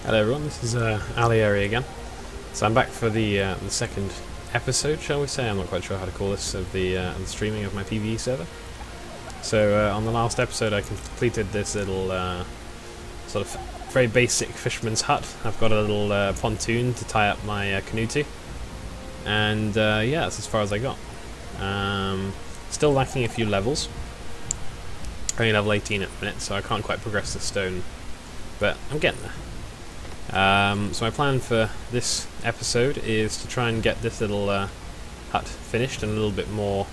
Hello everyone, this is Alieri again. So I'm back for the second episode, shall we say? I'm not quite sure how to call this, of the streaming of my PvE server. So on the last episode I completed this little sort of very basic fisherman's hut. I've got a little pontoon to tie up my canoe to. And yeah, that's as far as I got. Still lacking a few levels. Only level 18 at the minute, so I can't quite progress the stone. But I'm getting there. So my plan for this episode is to try and get this little hut finished and a little bit more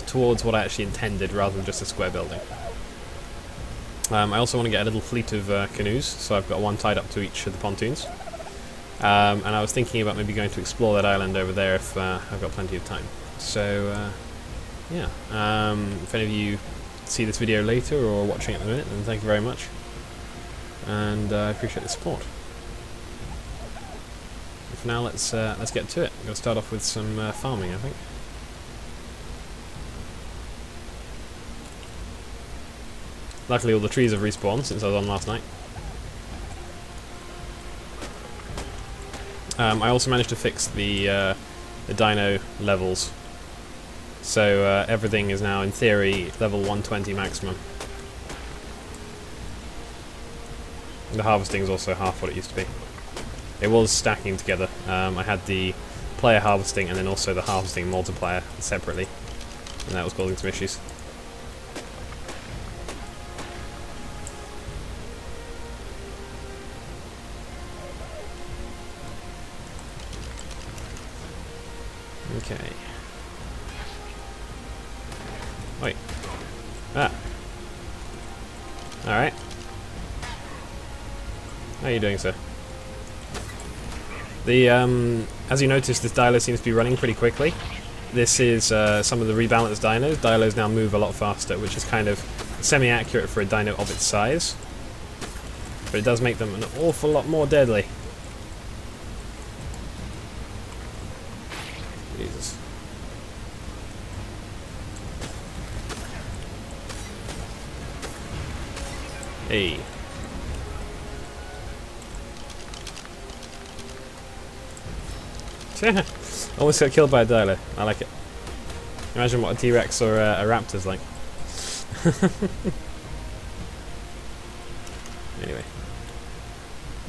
towards what I actually intended rather than just a square building. I also want to get a little fleet of canoes, so I've got one tied up to each of the pontoons. And I was thinking about maybe going to explore that island over there if I've got plenty of time. So yeah, if any of you see this video later or watching it in a minute, then thank you very much, and I appreciate the support. And for now, let's get to it. I'm going to start off with some farming, I think. Luckily, all the trees have respawned since I was on last night. I also managed to fix the dino levels. So everything is now, in theory, level 120 maximum. The harvesting is also half what it used to be. It was stacking together. I had the player harvesting and then also the harvesting multiplier separately, and that was causing some issues. Okay. Wait. Ah. Alright. How are you doing, sir? The, as you notice, this dilo seems to be running pretty quickly. This is some of the rebalanced dinos. Dilos now move a lot faster, which is kind of semi-accurate for a dino of its size. But it does make them an awful lot more deadly. Jesus. Hey. Almost got killed by a dilo. I like it. Imagine what a T-Rex or a raptor's like. Anyway.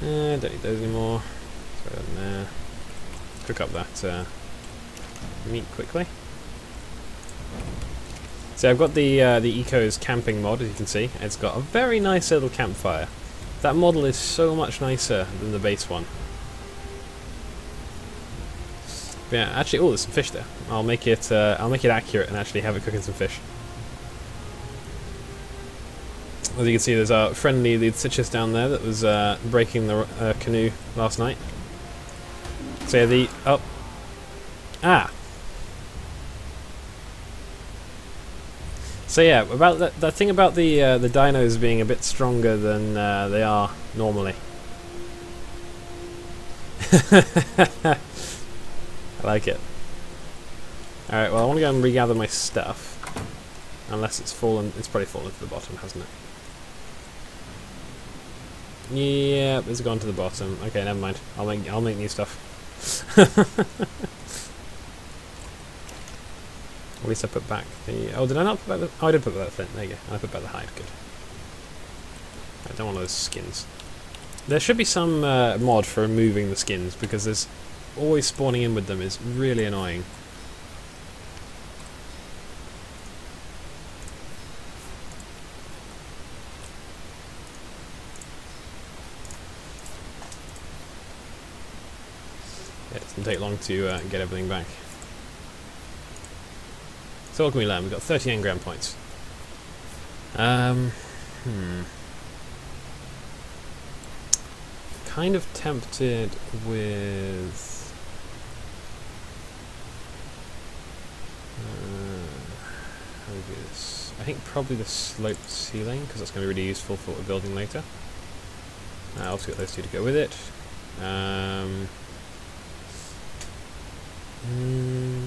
Don't need those anymore. Throw them there. Cook up that meat quickly. So I've got the Eco's camping mod, as you can see. It's got a very nice little campfire. That model is so much nicer than the base one. But yeah, actually, oh, there's some fish there. I'll make it accurate and actually have it cooking some fish. As you can see, there's a friendly Leadsichus down there that was breaking the canoe last night. So yeah, So yeah, about that thing about the dinos being a bit stronger than they are normally. I like it. Alright, well I want to go and regather my stuff. Unless it's fallen, it's probably fallen to the bottom, hasn't it? Yeah, it's gone to the bottom. Okay, never mind. I'll make new stuff. At least I put back the... Oh, did I not put back the... Oh, I did put back the flint. There you go. And I put back the hide. Good. I don't want those skins. There should be some mod for removing the skins, because there's always spawning in with them is really annoying. Yeah, it doesn't take long to get everything back. So what can we learn? We've got 30 engram points. Kind of tempted with... how do we do this? I think probably the sloped ceiling, because that's going to be really useful for what we're building later. I also got those two to go with it.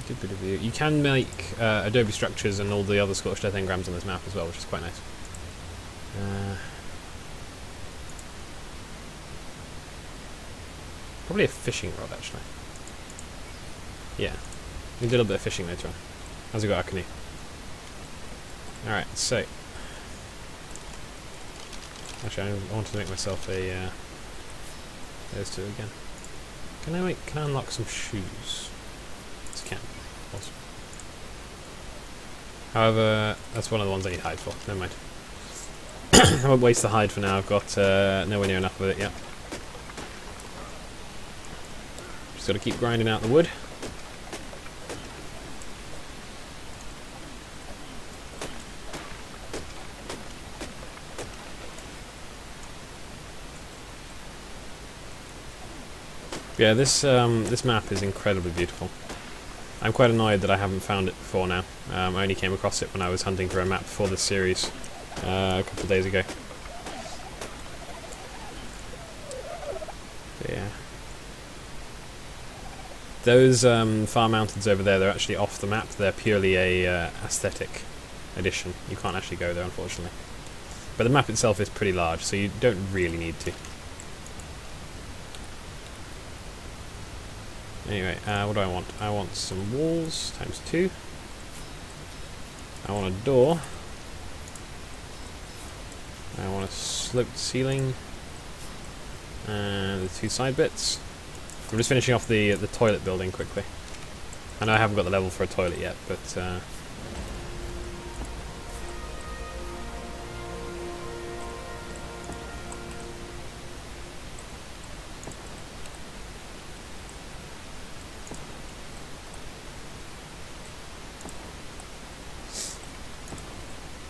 Good bit of view. You can make adobe structures and all the other scorched earth engrams on this map as well, which is quite nice. Probably a fishing rod, actually. Yeah. We do a little bit of fishing later on. How's it got our canoe? Alright, so... Actually, I wanted to make myself a... those two again. Can I unlock some shoes? Yes, I can. Awesome. However, that's one of the ones I need hide for. Never mind. I won't waste the hide for now. I've got nowhere near enough of it yet. Just got to keep grinding out the wood. Yeah, this map is incredibly beautiful. I'm quite annoyed that I haven't found it before now. I only came across it when I was hunting for a map for this series a couple of days ago. But yeah. Those far mountains over there, they're actually off the map. They're purely a aesthetic addition. You can't actually go there, unfortunately. But the map itself is pretty large, so you don't really need to. Anyway, what do I want? I want some walls, ×2. I want a door. I want a sloped ceiling. And the 2 side bits. I'm just finishing off the toilet building quickly. I know I haven't got the level for a toilet yet, but...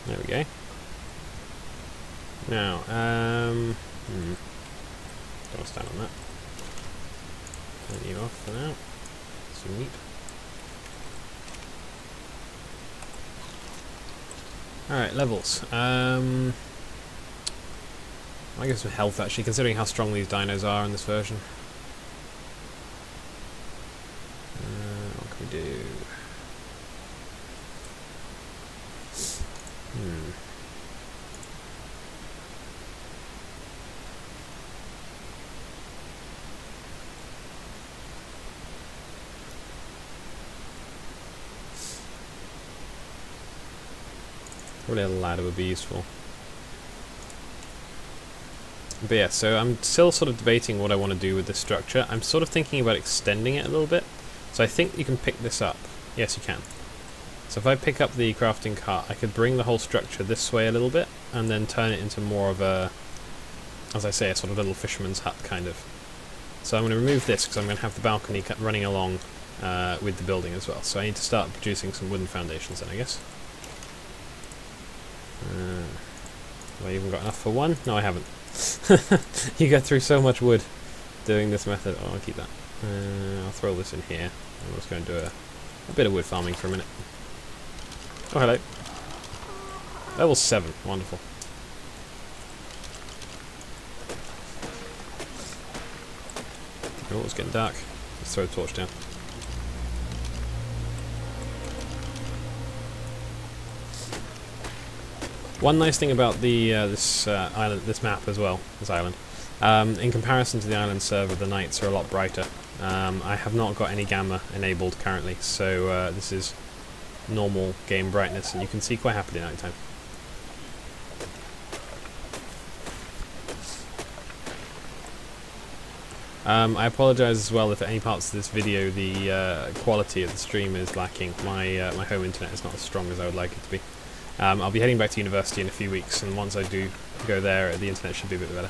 There we go. Now, don't want to stand on that. Turn you off for now. Sweet. Alright, levels. I guess some health actually, considering how strong these dinos are in this version. What can we do? Probably a ladder would be useful. But yeah, so I'm still sort of debating what I want to do with this structure. I'm sort of thinking about extending it a little bit. So I think you can pick this up. Yes, you can. So if I pick up the crafting cart, I could bring the whole structure this way a little bit, and then turn it into more of a, as I say, a sort of little fisherman's hut, kind of. So I'm going to remove this, because I'm going to have the balcony running along with the building as well. So I need to start producing some wooden foundations then, I guess. Have I even got enough for one? No, I haven't. You get through so much wood doing this method. Oh, I'll keep that. I'll throw this in here. I'm just going to do a bit of wood farming for a minute. Oh, hello. Level 7. Wonderful. Oh, it's getting dark. Let's throw a torch down. One nice thing about the this island, this map as well, this island, in comparison to the island server, the nights are a lot brighter. I have not got any gamma enabled currently, so this is normal game brightness, and you can see quite happily at night time. I apologise as well if at any parts of this video the quality of the stream is lacking. My my home internet is not as strong as I would like it to be. I'll be heading back to university in a few weeks, and once I do go there, the internet should be a bit better.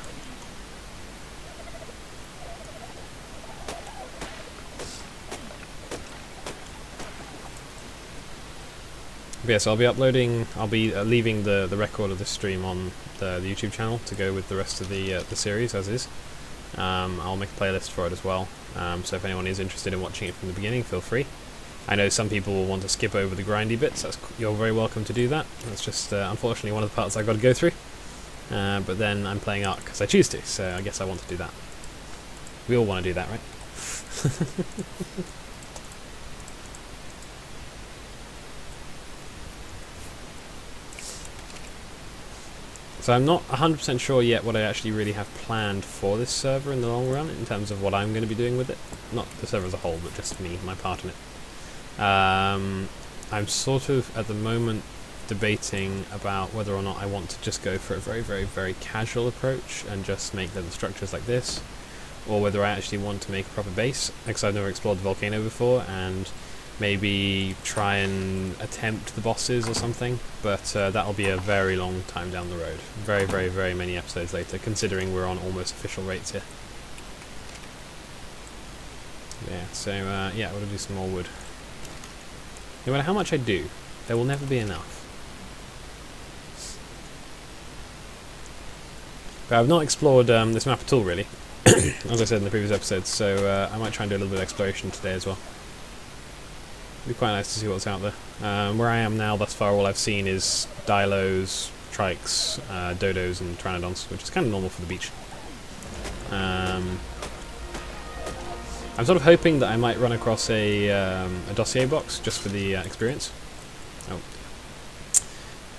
But yeah, so I'll be leaving the record of this stream on the YouTube channel to go with the rest of the series as is. I'll make a playlist for it as well, so if anyone is interested in watching it from the beginning, feel free. I know some people will want to skip over the grindy bits. You're very welcome to do that. That's just unfortunately one of the parts I've got to go through. But then I'm playing ARK because I choose to, so I guess I want to do that. We all want to do that, right? So I'm not 100% sure yet what I actually really have planned for this server in the long run, in terms of what I'm going to be doing with it. Not the server as a whole, but just me, my part in it. I'm sort of, at the moment, debating about whether or not I want to just go for a very, very, very casual approach and just make little structures like this, or whether I actually want to make a proper base, because I've never explored the volcano before, and maybe try and attempt the bosses or something, but that'll be a very long time down the road. Very, very, very many episodes later, considering we're on almost official rates here. Yeah, so yeah, I want to do some more wood. No matter how much I do, there will never be enough. But I've not explored this map at all, really, as I said in the previous episodes, so I might try and do a little bit of exploration today as well. It'd be quite nice to see what's out there. Where I am now, thus far, all I've seen is dilos, trikes, dodos and pteranodons, which is kind of normal for the beach. I'm sort of hoping that I might run across a dossier box just for the experience.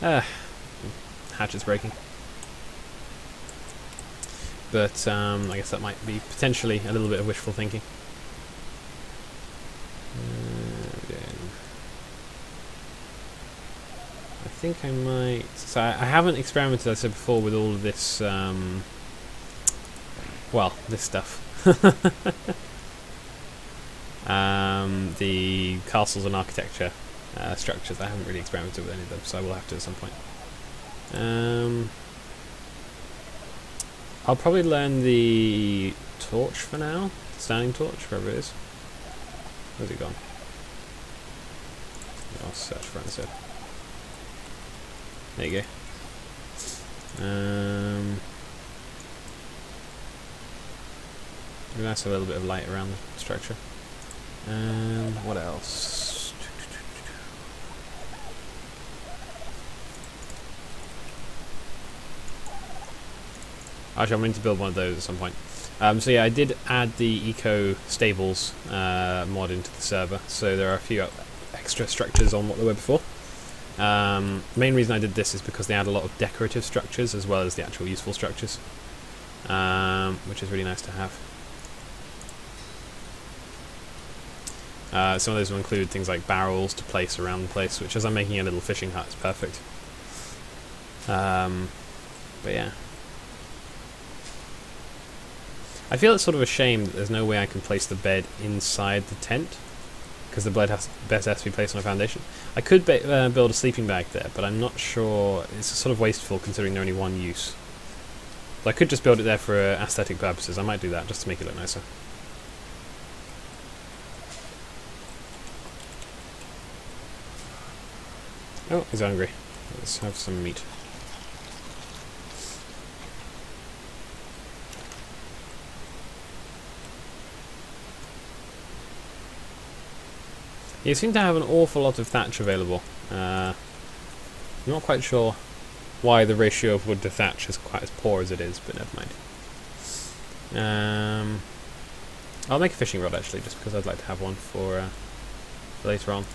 Oh. Hatchet's breaking. But I guess that might be potentially a little bit of wishful thinking. I think I might... So I haven't experimented, as I said before, with all of this, well, this stuff. The castles and architecture structures. I haven't really experimented with any of them, so I will have to at some point. I'll probably learn the torch for now. Standing torch, wherever it is. Where's it gone? I'll search for it instead. There you go. It'd be nice to have a little bit of light around the structure. What else? Actually, I'm going to build one of those at some point. So yeah, I did add the eco stables mod into the server, so there are a few extra structures on what they were before. Main reason I did this is because they add a lot of decorative structures as well as the actual useful structures, which is really nice to have. Some of those will include things like barrels to place around the place, which, as I'm making a little fishing hut, is perfect. But yeah. I feel it's sort of a shame that there's no way I can place the bed inside the tent, because the bed has to be placed on a foundation. I could build a sleeping bag there, but I'm not sure. It's sort of wasteful considering they're only one use. So I could just build it there for aesthetic purposes. I might do that just to make it look nicer. Oh, he's hungry. Let's have some meat. You seem to have an awful lot of thatch available. I'm not quite sure why the ratio of wood to thatch is quite as poor as it is, but never mind. I'll make a fishing rod actually, just because I'd like to have one for later on.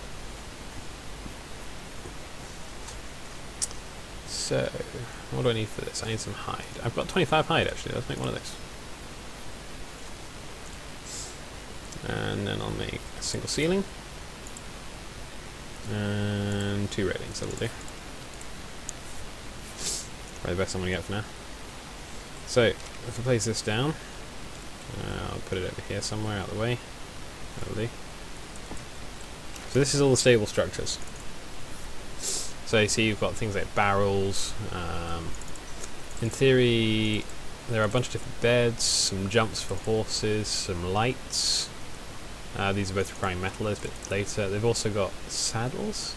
So, what do I need for this? I need some hide. I've got 25 hide actually, let's make one of those. And then I'll make a single ceiling. And 2 railings, that'll do. Probably the best I'm going to get for now. So, if I place this down, I'll put it over here somewhere out of the way. That'll do. So this is all the stable structures. So you see you've got things like barrels. In theory, there are a bunch of different beds, some jumps for horses, some lights. These are both requiring metal, a bit later. They've also got saddles.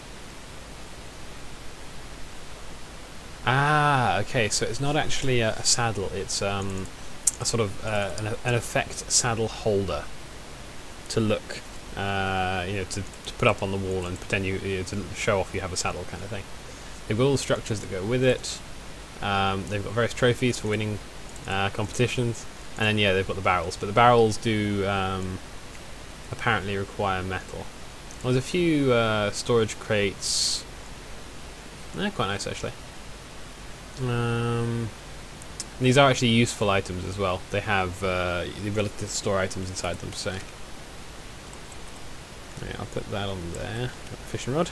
Ah, okay, so it's not actually a saddle, it's a sort of an effect saddle holder to look, you know, to put up on the wall and pretend you to show off you have a saddle kind of thing. They've got all the structures that go with it. They've got various trophies for winning competitions, and then yeah, they've got the barrels. But the barrels do apparently require metal. Well, there's a few storage crates. They're quite nice actually. These are actually useful items as well. They have the ability to store items inside them, so... Yeah, I'll put that on there. Fishing rod.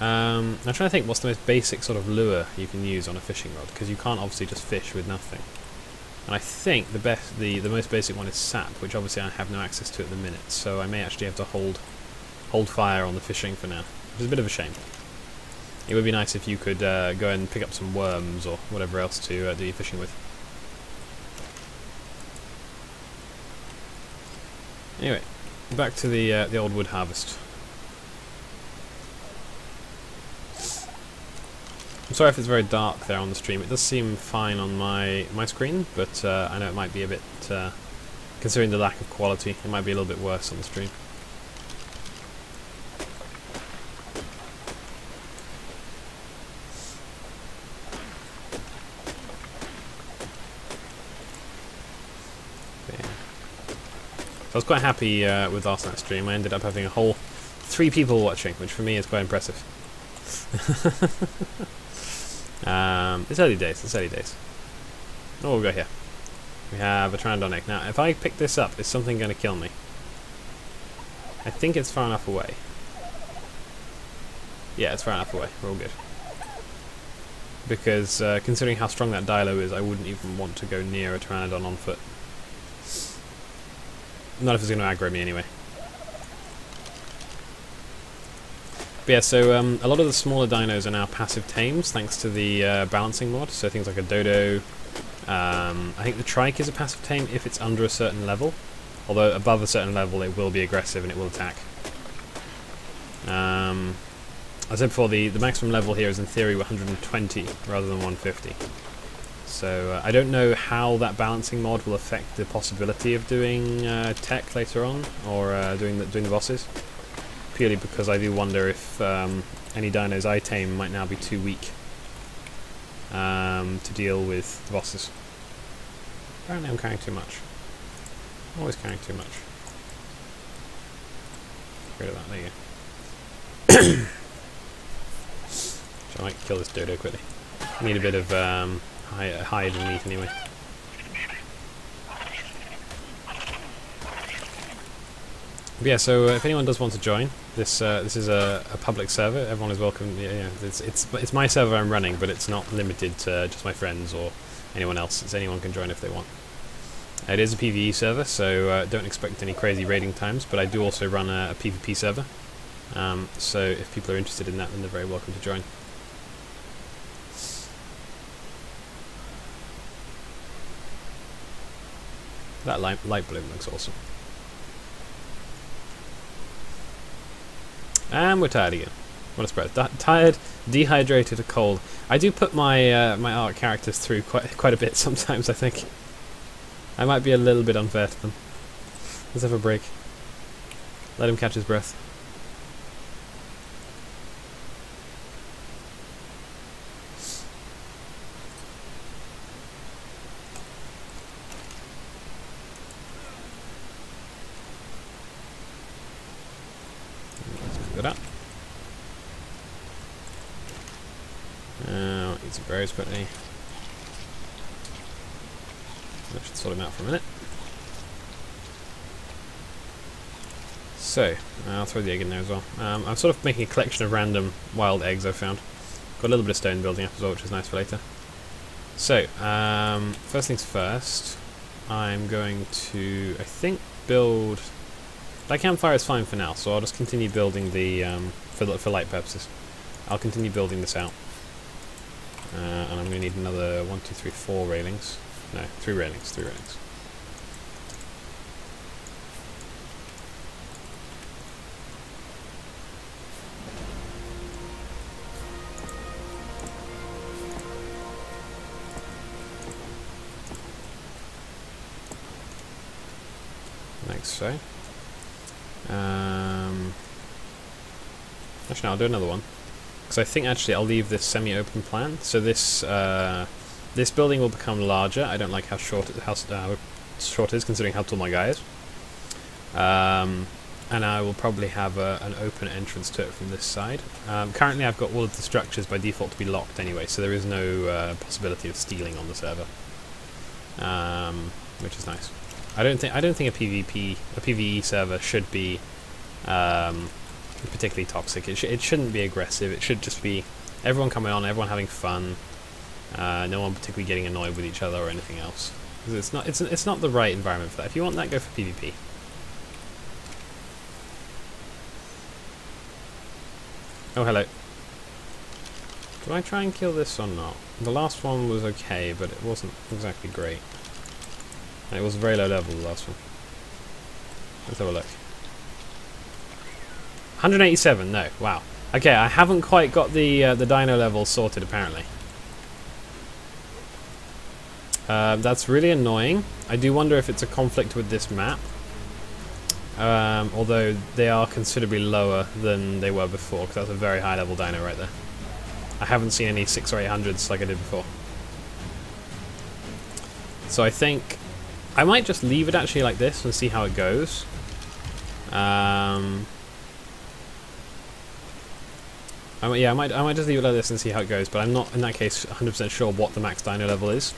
I'm trying to think what's the most basic sort of lure you can use on a fishing rod, because you can't obviously just fish with nothing. And I think the most basic one is sap, which obviously I have no access to at the minute, so I may actually have to hold fire on the fishing for now, which is a bit of a shame. It would be nice if you could go and pick up some worms or whatever else to do your fishing with. Anyway, back to the old wood harvest. I'm sorry if it's very dark there on the stream. It does seem fine on my screen, but I know it might be a bit, considering the lack of quality, it might be a little bit worse on the stream. I was quite happy with last night's stream. I ended up having a whole 3 people watching, which for me is quite impressive. It's early days, it's early days. Oh, we'll go here. We have a Pteranodon egg. Now, if I pick this up, is something going to kill me? I think it's far enough away. Yeah, it's far enough away. We're all good. Because, considering how strong that Dilo is, I wouldn't even want to go near a Pteranodon on foot. Not if it's going to aggro me anyway. But yeah, so a lot of the smaller dinos are now passive tames thanks to the balancing mod. So things like a dodo. I think the trike is a passive tame if it's under a certain level. Although above a certain level it will be aggressive and it will attack. As I said before, the maximum level here is in theory 120 rather than 150. So I don't know how that balancing mod will affect the possibility of doing tech later on, or doing the bosses. Purely because I do wonder if any dinos I tame might now be too weak to deal with the bosses. Apparently I'm carrying too much. Always carrying too much. Get rid of that, there you go. So I might kill this dodo quickly. I need a bit of hide and meat anyway. But yeah, so if anyone does want to join, this is a public server. Everyone is welcome. Yeah, it's my server I'm running, but it's not limited to just my friends or anyone else. It's anyone can join if they want. It is a PvE server, so don't expect any crazy raiding times. But I do also run a PvP server. So if people are interested in that, then they're very welcome to join. That light bloom looks awesome. And we're tired again. What a spread. Tired, dehydrated, or cold. I do put my my ARK characters through quite a bit sometimes, I think. I might be a little bit unfair to them. Let's have a break. Let him catch his breath. It up. Eat some berries quickly. I should sort them out for a minute. So, I'll throw the egg in there as well. I'm sort of making a collection of random wild eggs I've found. Got a little bit of stone building up as well, which is nice for later. So, first things first, I'm going to, I think, build... That campfire is fine for now, so I'll just continue building the, for light purposes. I'll continue building this out. And I'm going to need another 1, 2, 3, 4 railings. No, 3 railings, 3 railings. Like so. Actually, no, I'll do another one. Because I think actually I'll leave this semi-open plan. So this this building will become larger. I don't like how short it is, considering how tall my guy is. And and I will probably have an open entrance to it from this side. Currently I've got all of the structures by default to be locked anyway, so there is no possibility of stealing on the server, which is nice. I don't think a PvE server should be particularly toxic. It shouldn't be aggressive. It should just be everyone coming on, everyone having fun, no one particularly getting annoyed with each other or anything else. It's not the right environment for that. If you want that, go for PvP. Oh, hello. Do I try and kill this or not? The last one was okay, but it wasn't exactly great. And it was very low level, the last one. Let's have a look. 187, no, wow. Okay, I haven't quite got the dino level sorted, apparently. That's really annoying. I do wonder if it's a conflict with this map. Although they are considerably lower than they were before, because that's a very high level dino right there. I haven't seen any 600s or 800s like I did before. So I think I might just leave it actually like this and see how it goes. Yeah, I might just leave it like this and see how it goes, but I'm not in that case 100% sure what the max dino level is.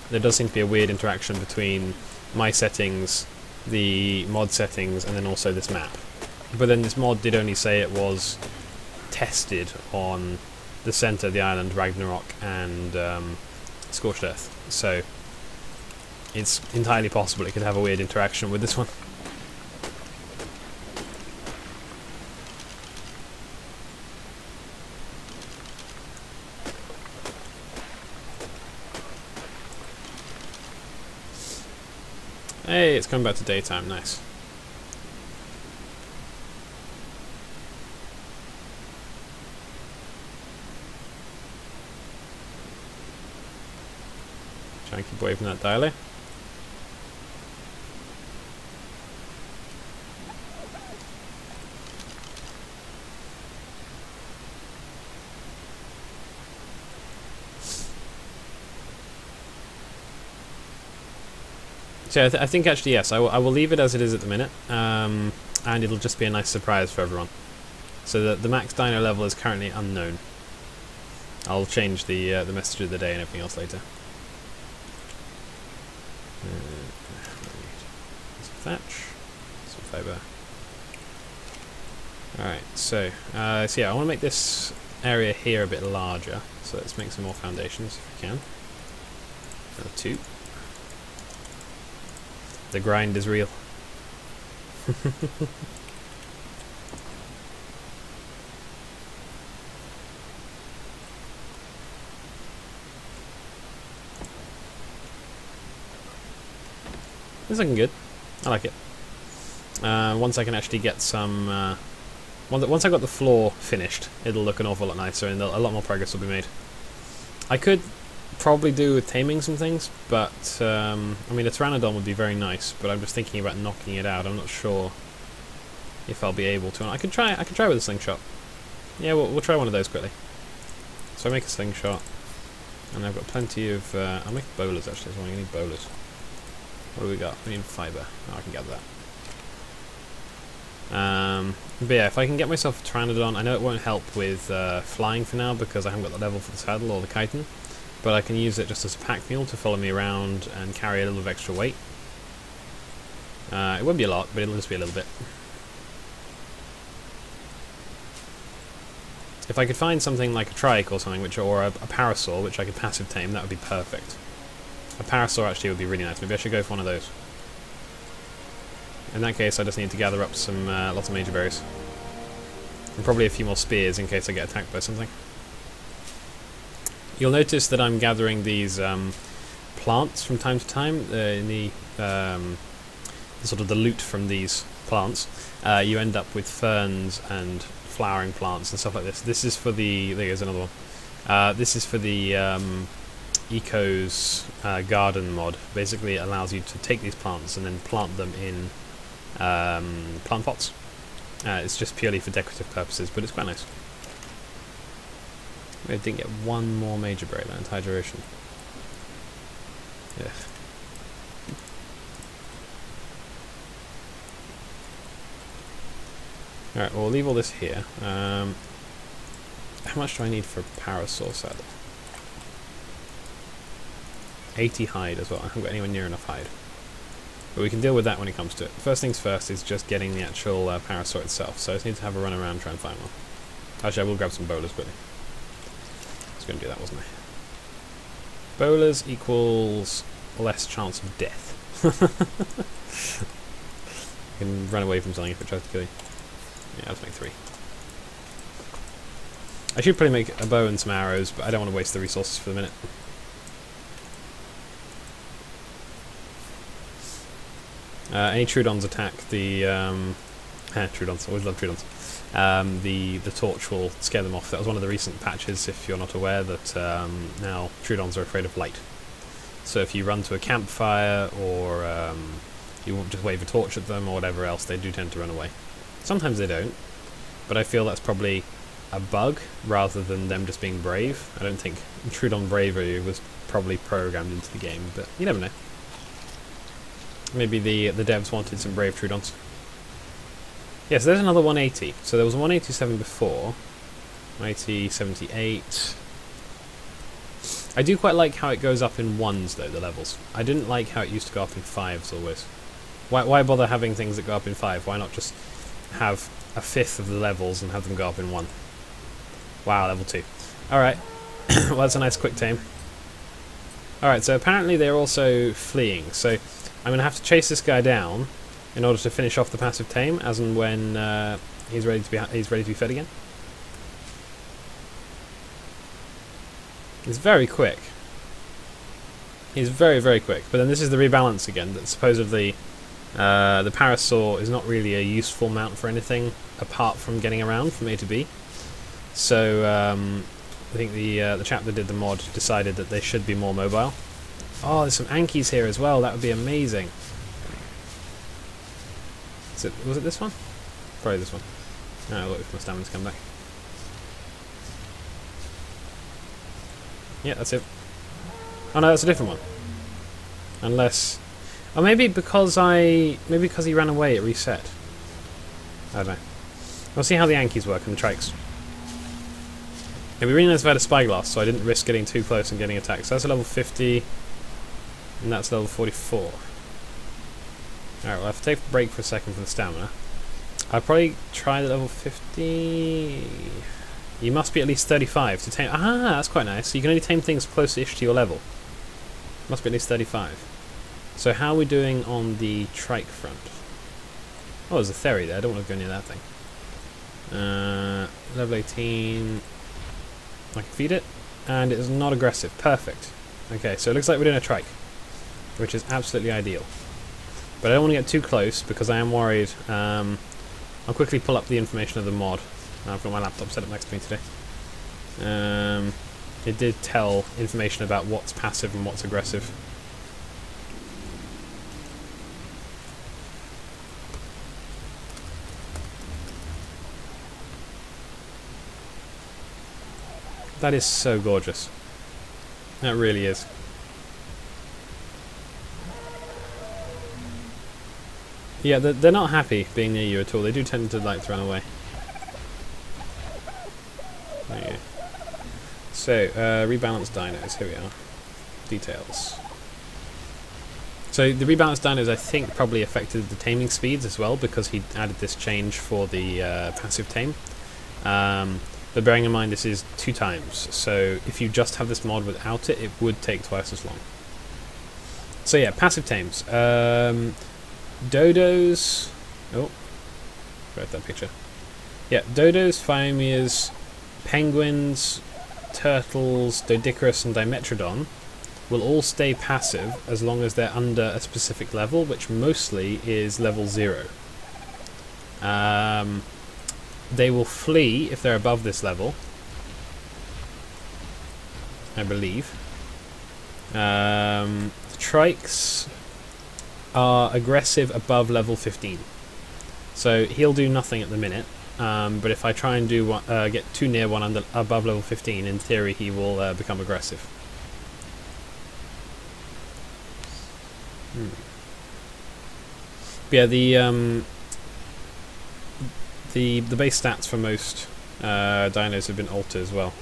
There does seem to be a weird interaction between my settings, the mod settings, and then also this map. But then this mod did only say it was tested on the center of the island, Ragnarok, and Scorched Earth. So it's entirely possible it could have a weird interaction with this one. Hey, it's coming back to daytime, nice. Try and keep away from that dialer. So I think actually yes, I will leave it as it is at the minute, and it'll just be a nice surprise for everyone. So the max dino level is currently unknown. I'll change the message of the day and everything else later. Some thatch, some fibre. Alright, so yeah, I want to make this area here a bit larger, so let's make some more foundations if we can. Another 2. The grind is real. This is looking good. I like it. Once I can actually get some... once I got the floor finished, it'll look an awful lot nicer and a lot more progress will be made. I could probably do with taming some things, but I mean a pteranodon would be very nice, but I'm just thinking about knocking it out. I'm not sure if I'll be able to. I could try with a slingshot. Yeah, we'll try one of those quickly. So I make a slingshot, and I've got plenty of I'll make bowlers actually, so I need bowlers. What do we got? We need fibre. Oh, I can get that. But yeah, if I can get myself a pteranodon, I know it won't help with flying for now because I haven't got the level for the saddle or the chitin. But I can use it just as a pack mule to follow me around and carry a little bit of extra weight. It won't be a lot, but it'll just be a little bit. If I could find something like a trike or something, or a parasaur, which I could passive tame, that would be perfect. A parasaur actually would be really nice. Maybe I should go for one of those. In that case, I just need to gather up some lots of major berries. And probably a few more spears in case I get attacked by something. You'll notice that I'm gathering these plants from time to time. In the sort of the loot from these plants, you end up with ferns and flowering plants and stuff like this. This is for the... There's another one. This is for the Eco's garden mod. Basically, it allows you to take these plants and then plant them in plant pots. It's just purely for decorative purposes, but it's quite nice. I didn't get one more major berry that entire duration. Yeah. Alright, we'll leave all this here. How much do I need for a parasaur saddle? 80 hide as well. I haven't got anywhere near enough hide. But we can deal with that when it comes to it. First things first is just getting the actual parasaur itself. So I just need to have a run around and try and find one. Actually, I will grab some bowlers quickly. I was going to do that, wasn't I? Bowlers equals less chance of death. You can run away from something if it tries to kill you. Yeah, let's make 3. I should probably make a bow and some arrows, but I don't want to waste the resources for the minute. Any Troodons attack the Troodons, always love Troodons. The torch will scare them off. That was one of the recent patches, if you're not aware, that now Troodons are afraid of light. So if you run to a campfire or you won't just wave a torch at them or whatever else, they do tend to run away. Sometimes they don't, but I feel that's probably a bug rather than them just being brave. I don't think Troodon bravery was probably programmed into the game, but you never know. Maybe the devs wanted some brave Troodons. Yes, there's another 180. So there was a 187 before. 180, 78. I do quite like how it goes up in 1s though, the levels. I didn't like how it used to go up in 5s always. Why bother having things that go up in 5? Why not just have a fifth of the levels and have them go up in 1? Wow, level 2. Alright. Well, that's a nice quick tame. Alright, so apparently they're also fleeing. So I'm going to have to chase this guy down in order to finish off the passive tame, as and when he's ready to be fed again. He's very quick. He's very, very quick. But then this is the rebalance again, that supposedly the parasaur is not really a useful mount for anything apart from getting around from A to B. So I think the chap that did the mod decided that they should be more mobile. Oh, there's some Ankies here as well. That would be amazing. Was it this one? Probably this one. I'll wait for my stamina to come back. Yeah, that's it. Oh no, that's a different one. Unless... Oh, maybe because he ran away, it reset. I don't know. We'll see how the Ankies work and the trikes. It'd be really nice if I had a spyglass, so I didn't risk getting too close and getting attacked. So that's a level 50, and that's level 44. Alright, well, I have to take a break for a second for the stamina. I'll probably try the level 50... You must be at least 35 to tame... Ah, that's quite nice. So you can only tame things close-ish to your level. Must be at least 35. So how are we doing on the trike front? Oh, there's a theory there. I don't want to go near that thing. Level 18... I can feed it. And it is not aggressive. Perfect. Okay, so it looks like we're doing a trike, which is absolutely ideal. But I don't want to get too close because I am worried. I'll quickly pull up the information of the mod. I've got my laptop set up next to me today. It did tell information about what's passive and what's aggressive. That is so gorgeous. That really is. Yeah, they're not happy being near you at all. They do tend to like to run away. There you go. So, rebalanced dinos. Here we are. Details. So the rebalanced dinos, I think, probably affected the taming speeds as well because he added this change for the passive tame. But bearing in mind this is 2 times, so if you just have this mod without it, it would take twice as long. So yeah, passive tames. Dodos... Oh, where's that picture? Yeah, dodos, phymias, penguins, turtles, Doedicurus and Dimetrodon will all stay passive as long as they're under a specific level, which mostly is level 0. They will flee if they're above this level, I believe. The trikes are aggressive above level 15. So he'll do nothing at the minute, but if I try and do get too near one above level 15, in theory he will become aggressive. But yeah, the the base stats for most dinos have been altered as well.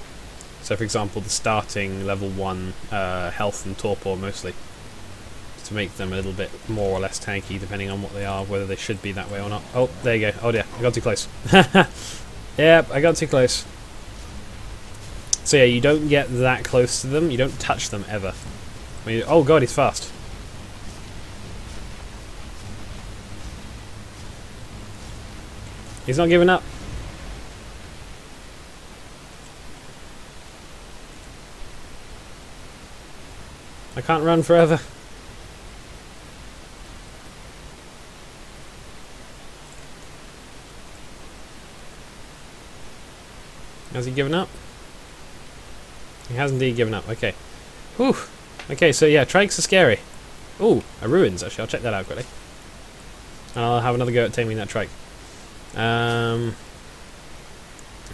So for example, the starting level 1 health and torpor mostly, to make them a little bit more or less tanky depending on what they are, whether they should be that way or not. Oh, there you go. Oh dear, I got too close. Yep, I got too close. So yeah, you don't get that close to them, you don't touch them ever. Oh god, he's fast. He's not giving up. I can't run forever. Has he given up? He has indeed given up. Okay. Whew. Okay, so yeah, trikes are scary. Ooh, a ruins actually. I'll check that out quickly. And I'll have another go at taming that trike.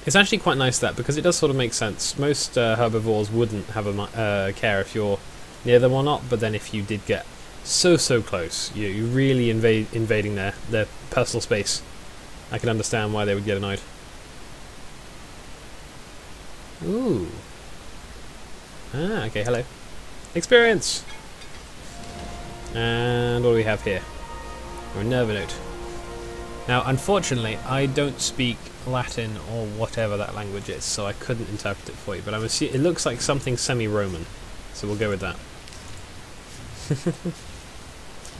It's actually quite nice that, because it does sort of make sense. Most herbivores wouldn't have a care if you're near them or not, but then if you did get so close, you're really invading their personal space. I can understand why they would get annoyed. Ooh. Ah, okay, hello. Experience! And what do we have here? A Nerva note. Now, unfortunately, I don't speak Latin or whatever that language is, so I couldn't interpret it for you, but it looks like something semi-Roman, so we'll go with that.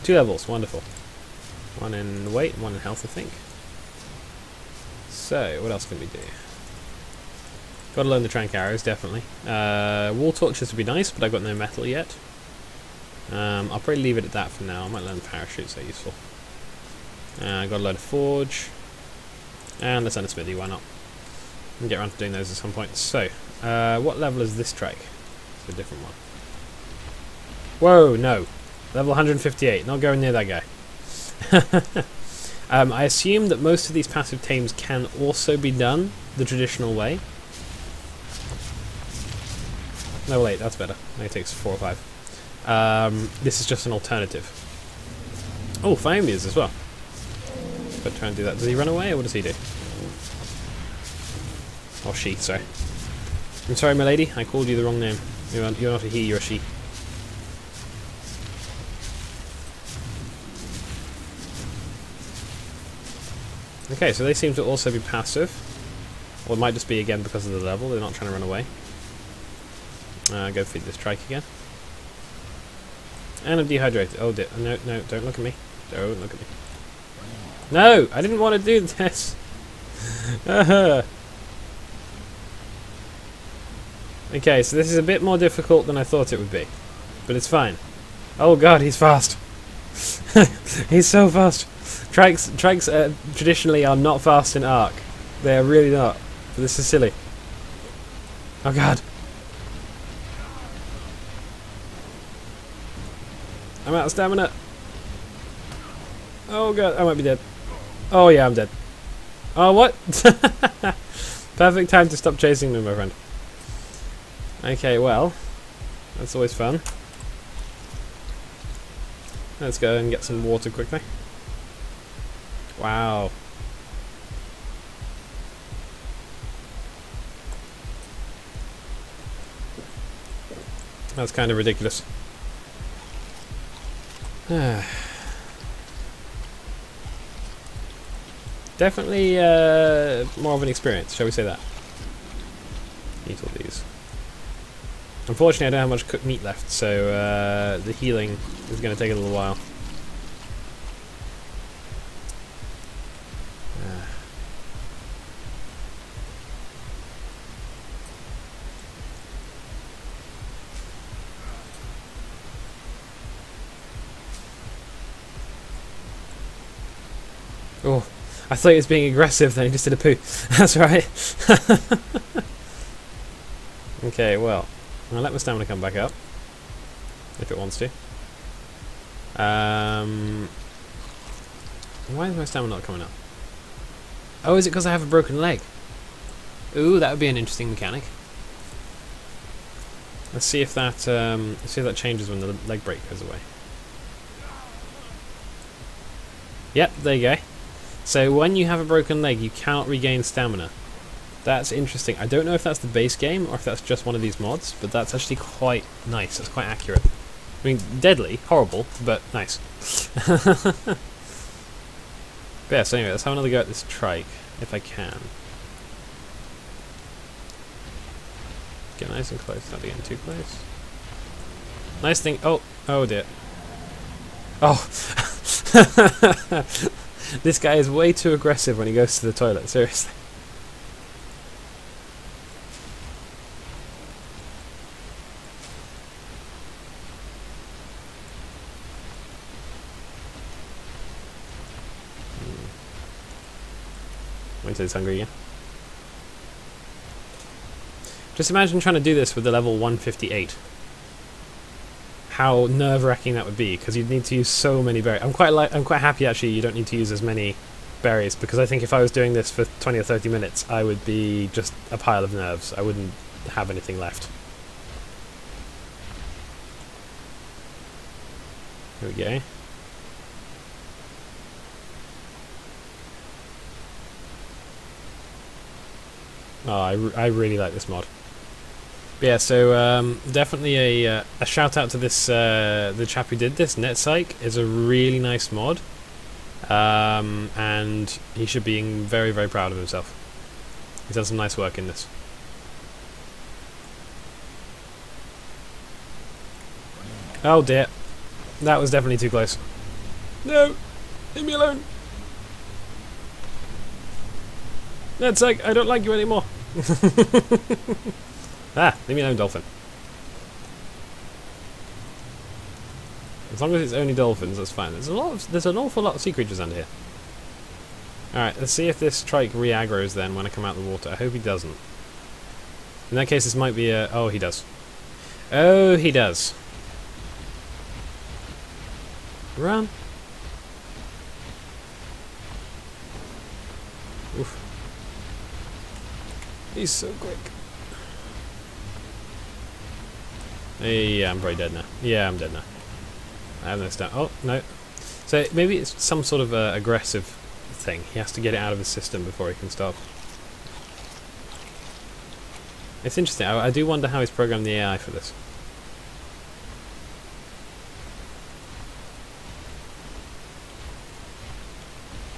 2 levels, wonderful. 1 in weight, 1 in health, I think. So, what else can we do? Gotta learn the trank arrows, definitely. Wall torches would be nice, but I've got no metal yet. I'll probably leave it at that for now. I might learn the parachutes, they're useful. Gotta learn a forge. And let's learn a smithy, why not? And get around to doing those at some point. So, what level is this trike? It's a different one. Whoa, no. Level 158, not going near that guy. I assume that most of these passive tames can also be done the traditional way. Level 8, that's better. Only takes 4 or 5. This is just an alternative. Oh, Phiomias as well. But try and do that. Does he run away, or what does he do? Or she, sorry. I'm sorry, my lady, I called you the wrong name. You're not a he, you're a she. Okay, so they seem to also be passive. Or it might just be, again, because of the level, they're not trying to run away. Go feed this trike again. And I'm dehydrated. Oh, no, don't look at me. Don't look at me. No! I didn't want to do this! Okay, so this is a bit more difficult than I thought it would be. But it's fine. Oh god, he's fast! He's so fast! Trikes traditionally are not fast in ARK. They are really not. But this is silly. Oh god! I'm out of stamina! Oh god, I might be dead. Oh yeah, I'm dead. Oh, what? Perfect time to stop chasing me, my friend. Okay, well, that's always fun. Let's go and get some water quickly. Wow. That's kind of ridiculous. Definitely more of an experience, shall we say that? Eat all these. Unfortunately, I don't have much cooked meat left, so the healing is going to take a little while. Oh, I thought he was being aggressive, then he just did a poo. That's right. Okay, well, I'll let my stamina come back up, if it wants to. Why is my stamina not coming up? Oh, is it because I have a broken leg? Ooh, that would be an interesting mechanic. Let's see if that changes when the leg break goes away. Yep, there you go. So when you have a broken leg, you cannot regain stamina. That's interesting. I don't know if that's the base game or if that's just one of these mods, but that's actually quite nice. It's quite accurate. I mean, deadly, horrible, but nice. But yeah, so anyway, let's have another go at this trike, if I can. Get nice and close, not getting too close. Nice thing. Oh dear. Oh! This guy is way too aggressive when he goes to the toilet, seriously. Wait till he's hungry again. Just imagine trying to do this with the level 158. How nerve-wracking that would be, because you'd need to use so many berries. I'm quite happy actually you don't need to use as many berries, because I think if I was doing this for 20 or 30 minutes, I would be just a pile of nerves. I wouldn't have anything left. Here we go. Oh, I really like this mod. But yeah, so definitely a shout out to this the chap who did this. NetPsych is a really nice mod, and he should be very, very proud of himself. He's done some nice work in this. Oh dear, that was definitely too close. No, leave me alone. NetPsych, I don't like you anymore. Ah, leave me alone, dolphin. As long as it's only dolphins, that's fine. There's an awful lot of sea creatures under here. Alright, let's see if this trike re-aggroes then when I come out of the water. I hope he doesn't. In that case, this might be a... Oh, he does. Oh, he does. Run. Oof. He's so quick. Yeah, I'm very dead now. Yeah, I'm dead now. I have no stamina. Oh, no. So maybe it's some sort of aggressive thing. He has to get it out of his system before he can stop. It's interesting. I do wonder how he's programmed the AI for this.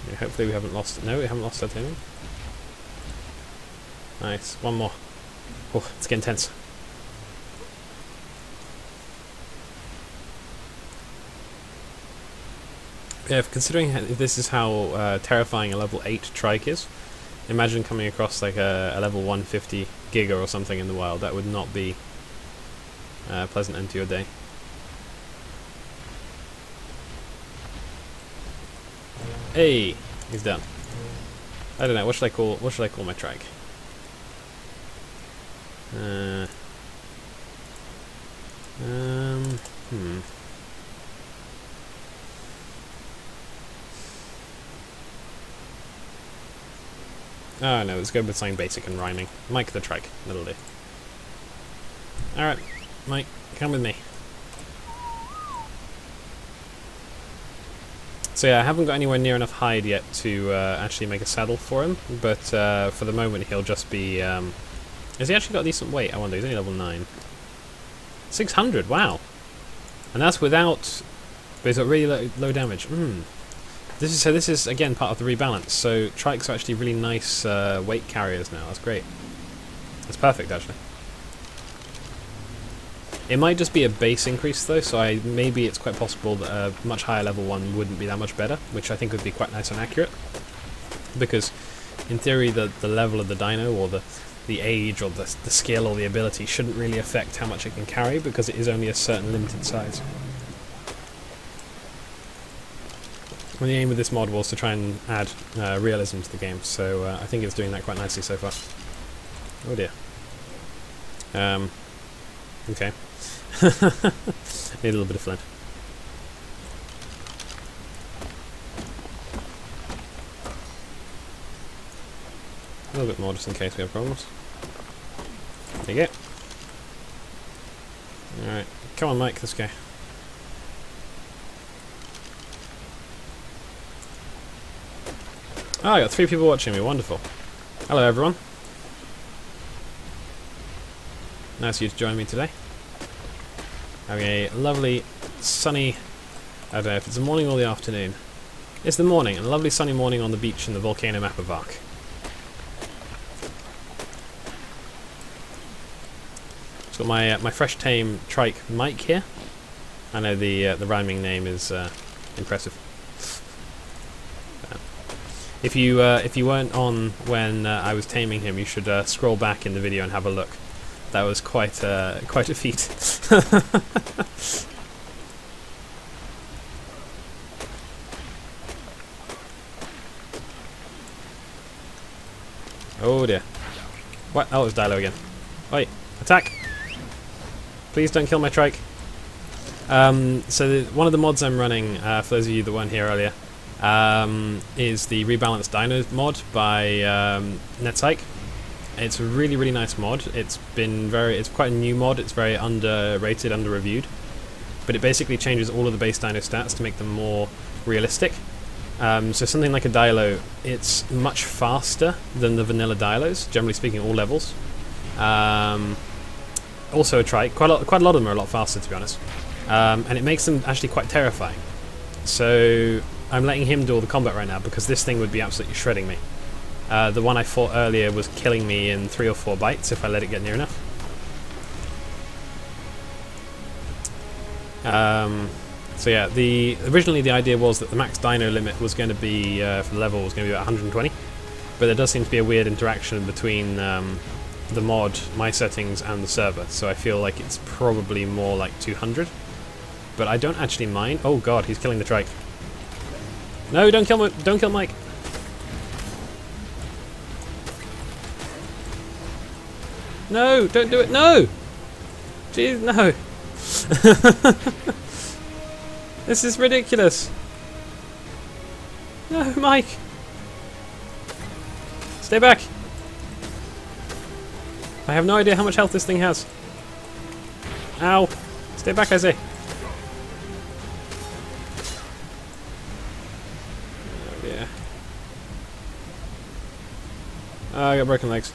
Yeah, hopefully we haven't lost it. No, we haven't lost our timing. Nice. One more. Oh, it's getting tense. Yeah, considering if this is how terrifying a level 8 trike is, imagine coming across like a level 150 Giga or something in the wild. That would not be a pleasant end to your day. Hey, he's done. I don't know. What should I call my trike? Oh no, let's go with something basic and rhyming. Mike the trike, that'll do. Alright, Mike, come with me. So yeah, I haven't got anywhere near enough hide yet to actually make a saddle for him, but for the moment he'll just be... has he actually got a decent weight? I wonder, he's only level 9. 600, wow! And that's without... But he's got really low damage. This is again part of the rebalance. So trikes are actually really nice weight carriers now. That's great. That's perfect actually. It might just be a base increase though, so maybe it's quite possible that a much higher level one wouldn't be that much better, which I think would be quite nice and accurate. Because in theory the level of the dino or the age or the skill or the ability shouldn't really affect how much it can carry, because it is only a certain limited size. And the aim of this mod was to try and add realism to the game, so I think it's doing that quite nicely so far. Oh dear. Okay. Need a little bit of flint. A little bit more just in case we have problems. There you go. Alright, come on Mike, let's go. Oh, I got 3 people watching me. Wonderful. Hello, everyone. Nice of you to join me today. Having a lovely, sunny... I don't know if it's the morning or the afternoon. It's the morning. A lovely sunny morning on the beach in the Volcano map of ARK. Got my fresh tame trike Mike here. I know the rhyming name is impressive. If you weren't on when I was taming him, you should scroll back in the video and have a look. That was quite a feat. Oh dear! What? Oh, it was Dilo again. Wait! Attack! Please don't kill my trike. So one of the mods I'm running, for those of you that weren't here earlier, is the Rebalanced Dinos mod by Netpsych. It's a really, really nice mod. It's quite a new mod. It's very underrated, under-reviewed. But it basically changes all of the base dino stats to make them more realistic. So something like a Dilo, it's much faster than the vanilla Dilos, generally speaking, all levels. Also a trike. Quite a lot of them are a lot faster, to be honest. And it makes them actually quite terrifying. So I'm letting him do all the combat right now because this thing would be absolutely shredding me. The one I fought earlier was killing me in 3 or 4 bites if I let it get near enough. So yeah, originally the idea was that the max dino limit was going to be, for the level, was going to be about 120. But there does seem to be a weird interaction between the mod, my settings, and the server. So I feel like it's probably more like 200. But I don't actually mind. Oh god, he's killing the trike. No, don't kill Mike. No, don't do it. No! Jeez, no. This is ridiculous. No, Mike. Stay back. I have no idea how much health this thing has. Ow. Stay back, I say. Oh dear. I got broken legs.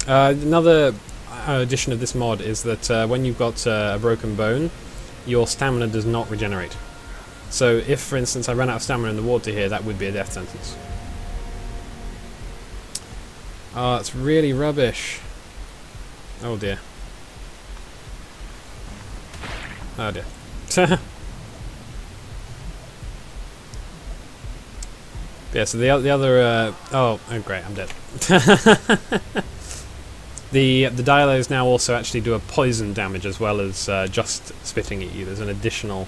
Another addition of this mod is that when you've got a broken bone, your stamina does not regenerate. So if, for instance, I ran out of stamina in the water here, that would be a death sentence. Oh, it's really rubbish. Oh dear. Oh dear. Yeah, so the other... oh, great, I'm dead. The Dilos now also actually do a poison damage as well as just spitting at you. There's an additional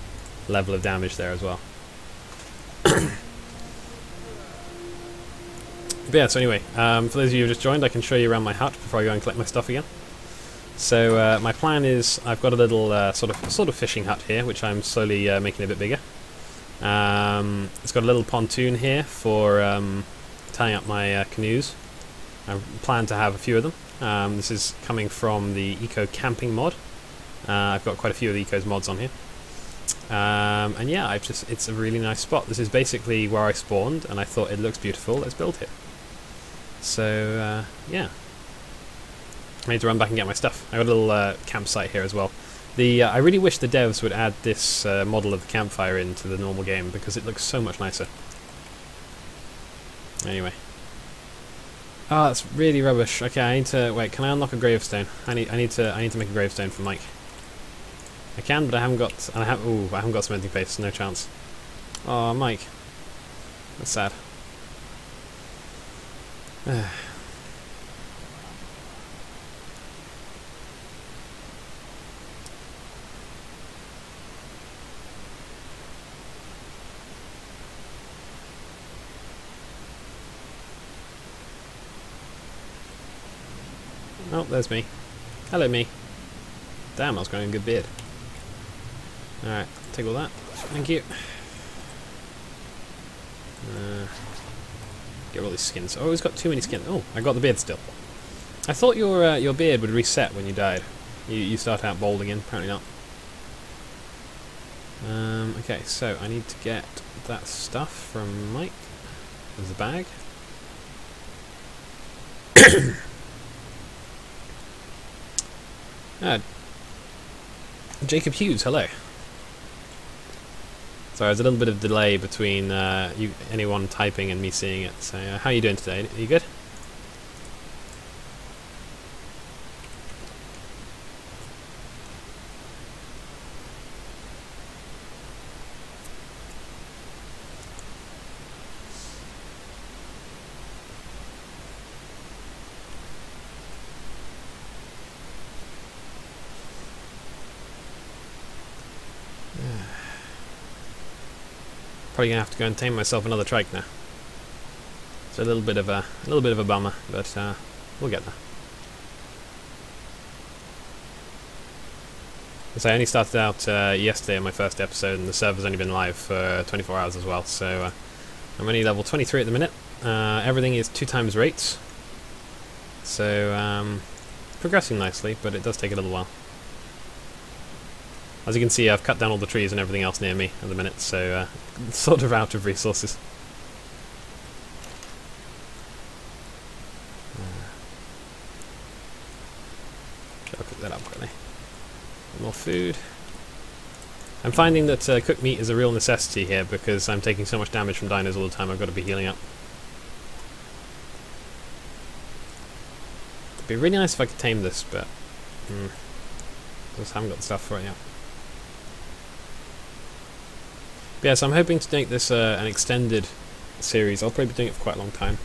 level of damage there as well. But yeah, so anyway, for those of you who just joined, I can show you around my hut before I go and collect my stuff again. So my plan is I've got a little sort of fishing hut here, which I'm slowly making a bit bigger. It's got a little pontoon here for tying up my canoes. I plan to have a few of them. This is coming from the Eco Camping mod. I've got quite a few of the Eco's mods on here. And yeah, it's a really nice spot. This is basically where I spawned, and I thought it looks beautiful, let's build here. So, yeah. I need to run back and get my stuff. I got a little campsite here as well. I really wish the devs would add this model of the campfire into the normal game, because it looks so much nicer. Anyway. Oh, that's really rubbish. Okay, I need to... Wait, can I unlock a gravestone? I need to make a gravestone for Mike. I can, but I haven't got... I haven't got cementing paste, no chance. Oh, Mike. That's sad. Oh, there's me. Hello, me. Damn, I was growing a good beard. Alright, take all that. Thank you. Get all these skins. Oh, he's got too many skins. Oh, I got the beard still. I thought your beard would reset when you died. You start out bald again. Apparently not. Okay, so I need to get that stuff from Mike. There's the bag. Jacob Hughes, hello. Sorry, there's a little bit of delay between anyone typing and me seeing it. So, how are you doing today? Are you good? Probably gonna have to go and tame myself another trike now. It's a little bit of a bummer, but we'll get there. So I only started out yesterday on my first episode, and the server's only been live for 24 hours as well. So I'm only level 23 at the minute. Everything is 2 times rates, so progressing nicely, but it does take a little while. As you can see, I've cut down all the trees and everything else near me at the minute, so sort of out of resources. I'll cook that up quickly. More food. I'm finding that cooked meat is a real necessity here because I'm taking so much damage from dinos all the time. I've got to be healing up. It'd be really nice if I could tame this, but just haven't got the stuff for it yet. But yeah, so I'm hoping to make this an extended series. I'll probably be doing it for quite a long time.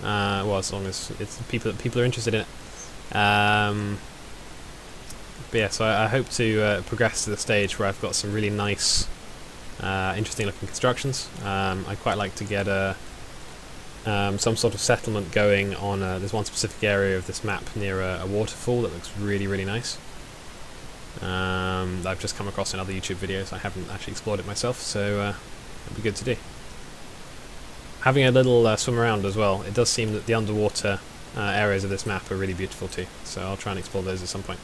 Well, as long as people are interested in it. But yeah, so I hope to progress to the stage where I've got some really nice, interesting looking constructions. I'd quite like to get some sort of settlement going on. There's one specific area of this map near a waterfall that looks really, really nice. I've just come across in other YouTube videos. I haven't actually explored it myself, so it'd be good to do. Having a little swim around as well, it does seem that the underwater areas of this map are really beautiful too, so I'll try and explore those at some point.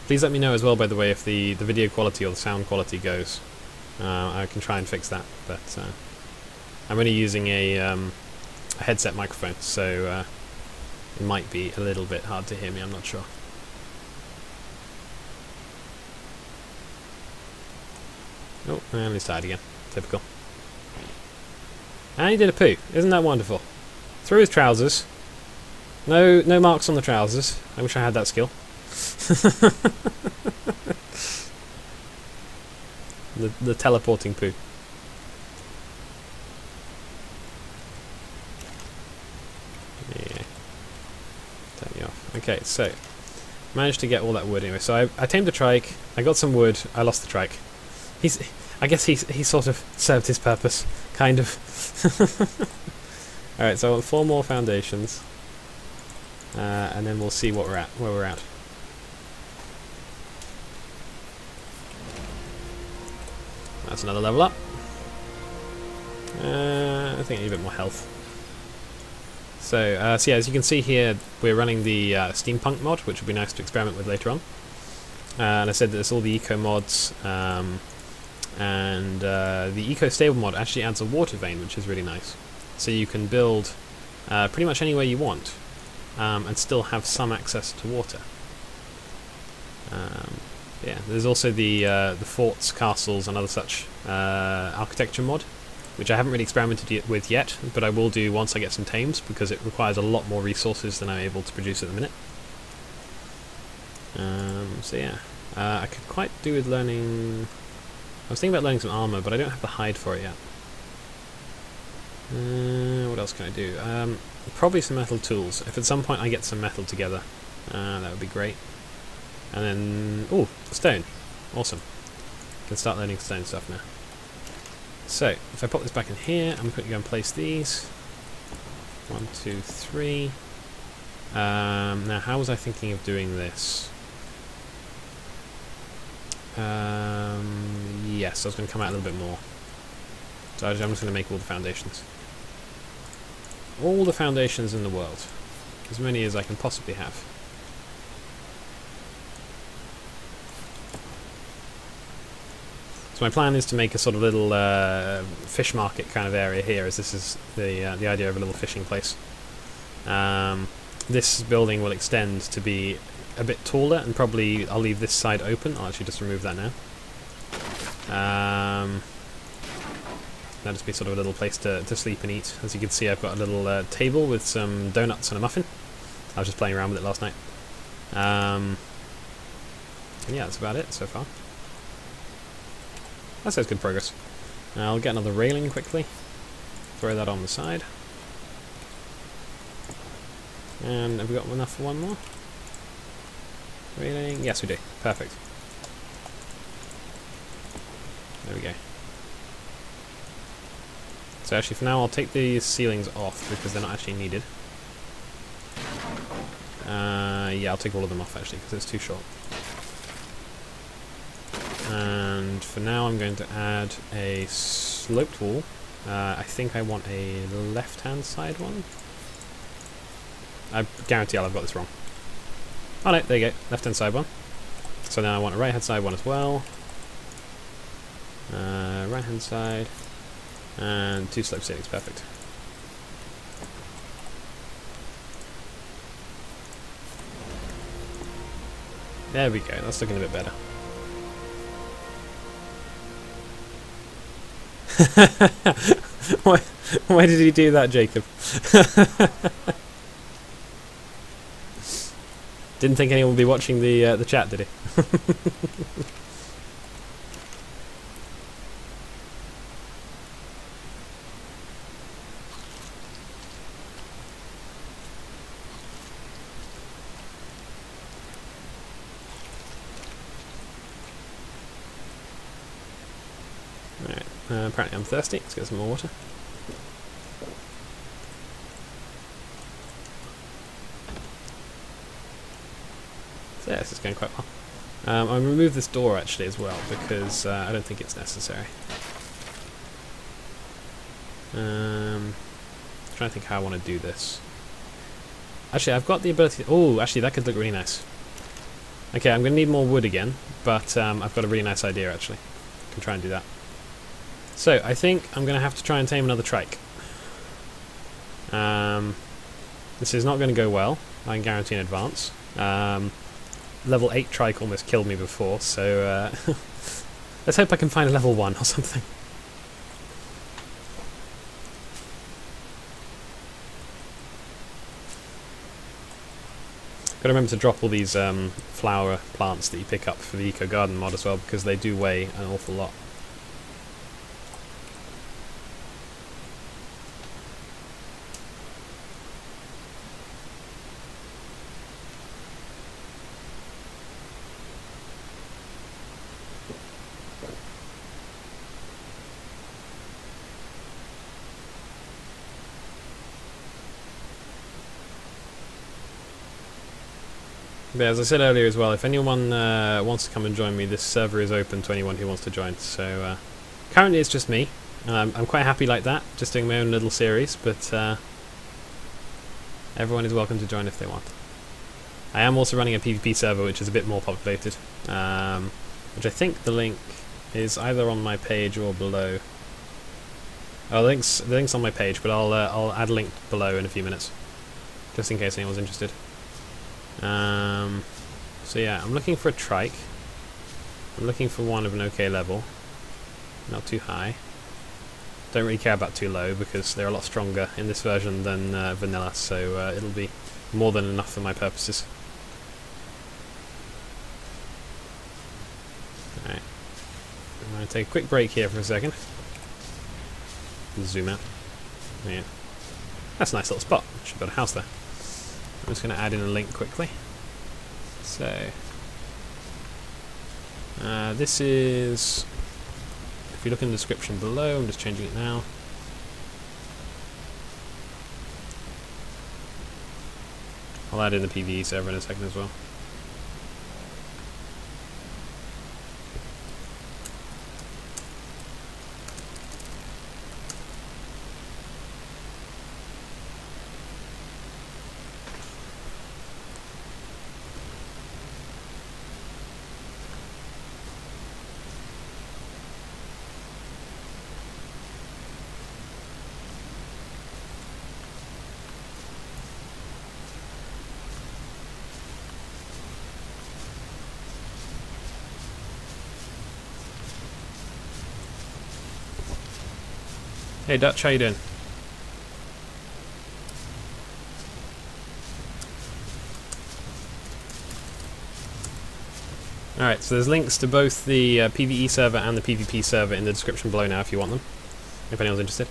Please let me know as well, by the way, if the video quality or the sound quality goes. I can try and fix that, but I'm only using a headset microphone, so it might be a little bit hard to hear me, I'm not sure. Oh, and he's tired again. Typical. And he did a poo. Isn't that wonderful? Through his trousers. No marks on the trousers. I wish I had that skill. the teleporting poo. Yeah. Turn you off. Okay, so managed to get all that wood anyway. So I tamed a trike. I got some wood. I lost the trike. I guess he sort of served his purpose, kind of. All right, so I want 4 more foundations, and then we'll see where we're at. That's another level up. I think I need a bit more health. So yeah, as you can see here, we're running the Steampunk mod, which will be nice to experiment with later on. And I said that there's all the eco mods, and the eco stable mod actually adds a water vein, which is really nice. So you can build pretty much anywhere you want, and still have some access to water. Yeah, there's also the forts, castles, and other such architecture mod, which I haven't really experimented with yet, but I will do once I get some tames, because it requires a lot more resources than I'm able to produce at the minute. So yeah, I could quite do with learning. I was thinking about learning some armor, but I don't have the hide for it yet. What else can I do? Probably some metal tools. If at some point I get some metal together, that would be great. And then, oh, stone. Awesome. Can start learning stone stuff now. So, if I pop this back in here, I'm quickly going to place these. 1, 2, 3. Now, how was I thinking of doing this? Yes, I was going to come out a little bit more. So I'm just going to make all the foundations. All the foundations in the world. As many as I can possibly have. So my plan is to make a sort of little fish market kind of area here, as this is the idea of a little fishing place. This building will extend to be a bit taller, and probably I'll leave this side open. I'll actually just remove that now. That'll just be sort of a little place to sleep and eat. As you can see, I've got a little table with some donuts and a muffin. I was just playing around with it last night. And yeah, that's about it so far. That says good progress. I'll get another railing quickly. Throw that on the side. And have we got enough for one more? Railing? Yes, we do. Perfect. There we go. So actually, for now, I'll take these ceilings off because they're not actually needed. Yeah, I'll take all of them off actually because it's too short. And for now, I'm going to add a sloped wall. I think I want a left-hand side one. I guarantee I've got this wrong. Oh no, there you go, left-hand side one. So now I want a right-hand side one as well. Right-hand side. And 2 slope ceilings, perfect. There we go, that's looking a bit better. Why did he do that, Jacob? Didn't think anyone would be watching the chat, did he? Alright, apparently I'm thirsty. Let's get some more water. So yeah, this is going quite well. I'm going to remove this door actually as well because I don't think it's necessary. I'm trying to think how I want to do this. Actually, I've got the ability... Oh, actually that could look really nice. Okay, I'm going to need more wood again, but I've got a really nice idea actually. I can try and do that. So, I think I'm going to have to try and tame another trike. This is not going to go well, I can guarantee in advance. Level 8 trike almost killed me before, so let's hope I can find a level 1 or something. Gotta remember to drop all these flower plants that you pick up for the Eco Garden mod as well, because they do weigh an awful lot. But as I said earlier as well, if anyone wants to come and join me, this server is open to anyone who wants to join. So currently it's just me, and I'm quite happy like that, just doing my own little series, but everyone is welcome to join if they want. I am also running a PvP server which is a bit more populated, which I think the link is either on my page or below. Oh, the link's on my page, but I'll add a link below in a few minutes, just in case anyone's interested. So yeah, I'm looking for a trike. I'm looking for one of an okay level, not too high. Don't really care about too low because they're a lot stronger in this version than vanilla, so it'll be more than enough for my purposes. Alright, I'm going to take a quick break here for a second. Zoom out. Yeah, that's a nice little spot. Should build a house there. I'm just going to add in a link quickly. So, this is, if you look in the description below, I'm just changing it now. I'll add in the PvE server in a second as well. Hey Dutch, how you doing? Alright, so there's links to both the PvE server and the PvP server in the description below now if you want them, if anyone's interested.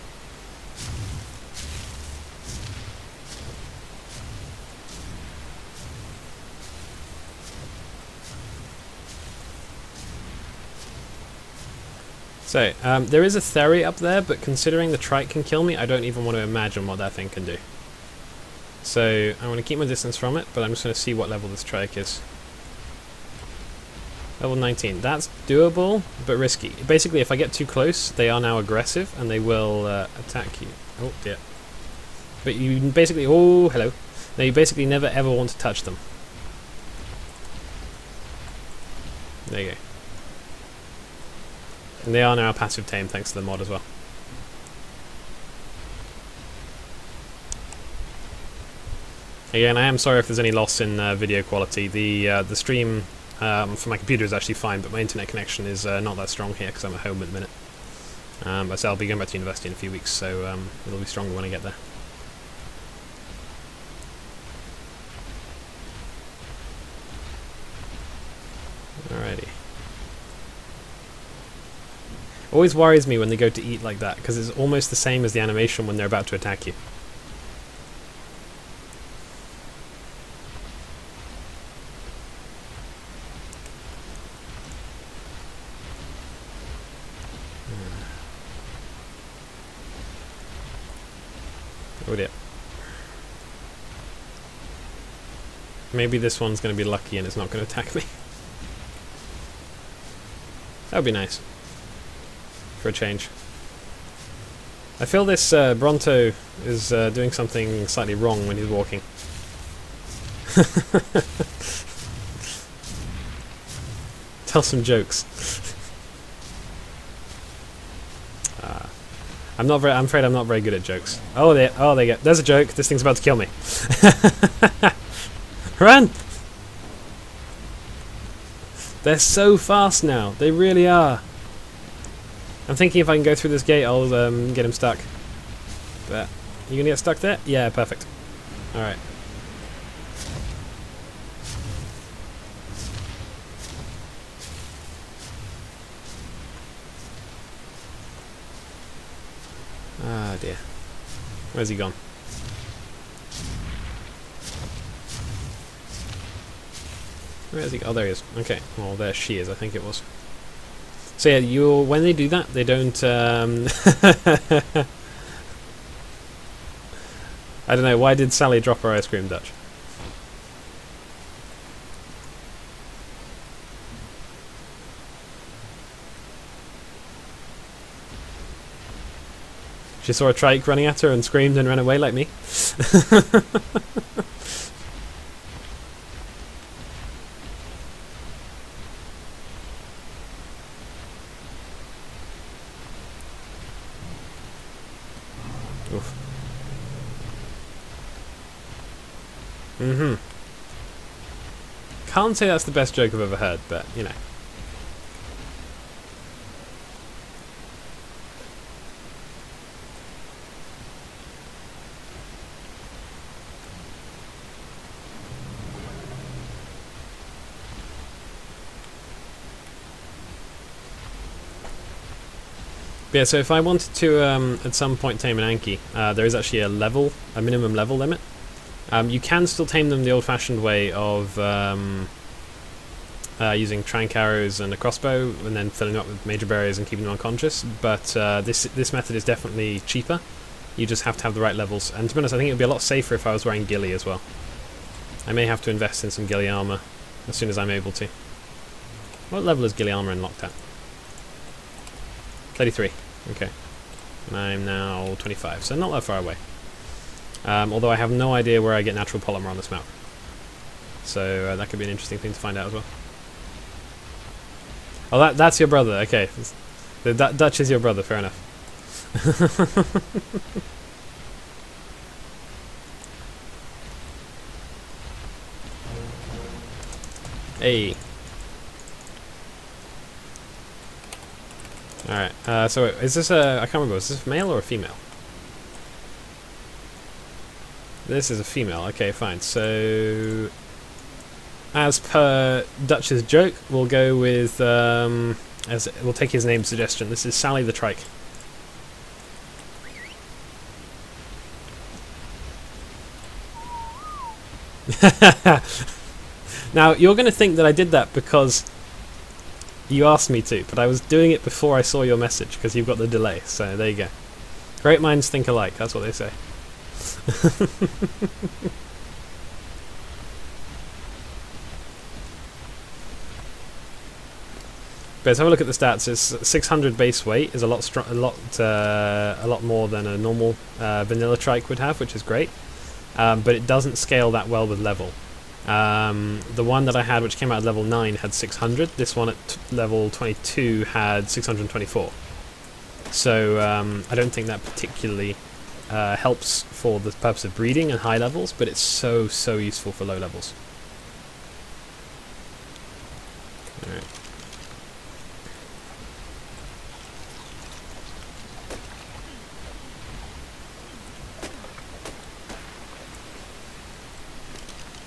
So, there is a theory up there, but considering the trike can kill me, I don't even want to imagine what that thing can do. So, I want to keep my distance from it, but I'm just going to see what level this trike is. Level 19. That's doable, but risky. Basically, if I get too close, they are now aggressive, and they will attack you. Oh, dear. But you basically... Oh, hello. Now, you basically never ever want to touch them. There you go. And they are now passive tame thanks to the mod as well. Again, I am sorry if there's any loss in video quality. The stream for my computer is actually fine, but my internet connection is not that strong here because I'm at home at the minute. But I'll be going back to university in a few weeks, so it'll be stronger when I get there. Alrighty. Always worries me when they go to eat like that, because it's almost the same as the animation when they're about to attack you. Oh dear. Maybe this one's going to be lucky and it's not going to attack me. That would be nice. For a change. I feel this Bronto is doing something slightly wrong when he's walking. Tell some jokes. I'm afraid I'm not very good at jokes. Oh, there you go. There's a joke. This thing's about to kill me. Run! They're so fast now. They really are. I'm thinking if I can go through this gate, I'll get him stuck. But you gonna get stuck there? Yeah, perfect. All right. Ah dear. Where's he gone? Where is he? Oh, there he is. Okay. Well, there she is. I think it was. So yeah, when they do that, they don't. I don't know. Why did Sally drop her ice cream, Dutch? She saw a trike running at her and screamed and ran away like me. Oof. Can't say that's the best joke I've ever heard, but you know. But yeah, so if I wanted to at some point tame an Anki, there is actually a minimum level limit. You can still tame them the old-fashioned way of using trank arrows and a crossbow, and then filling them up with major barriers and keeping them unconscious. But this method is definitely cheaper. You just have to have the right levels. And to be honest, I think it would be a lot safer if I was wearing ghillie as well. I may have to invest in some ghillie armor as soon as I'm able to. What level is ghillie armor unlocked at? 33. Okay. And I'm now 25, so not that far away. Although I have no idea where I get natural polymer on this map. So that could be an interesting thing to find out as well. Oh, that's your brother. Okay. The Dutch is your brother, fair enough. Hey. Alright, so is this a... I can't remember, is this a male or a female? This is a female, okay, fine. So, as per Dutch's joke, we'll go with, we'll take his name suggestion. This is Sally the Trike. Now, you're going to think that I did that because you asked me to, but I was doing it before I saw your message, because you've got the delay, so there you go. Great minds think alike, that's what they say. But let's have a look at the stats. It's 600 base weight, is a lot more than a normal vanilla trike would have, which is great. But it doesn't scale that well with level. The one that I had, which came out at level 9, had 600. This one at level 22 had 624. So I don't think that particularly helps for the purpose of breeding and high levels, but it's so useful for low levels. Alright.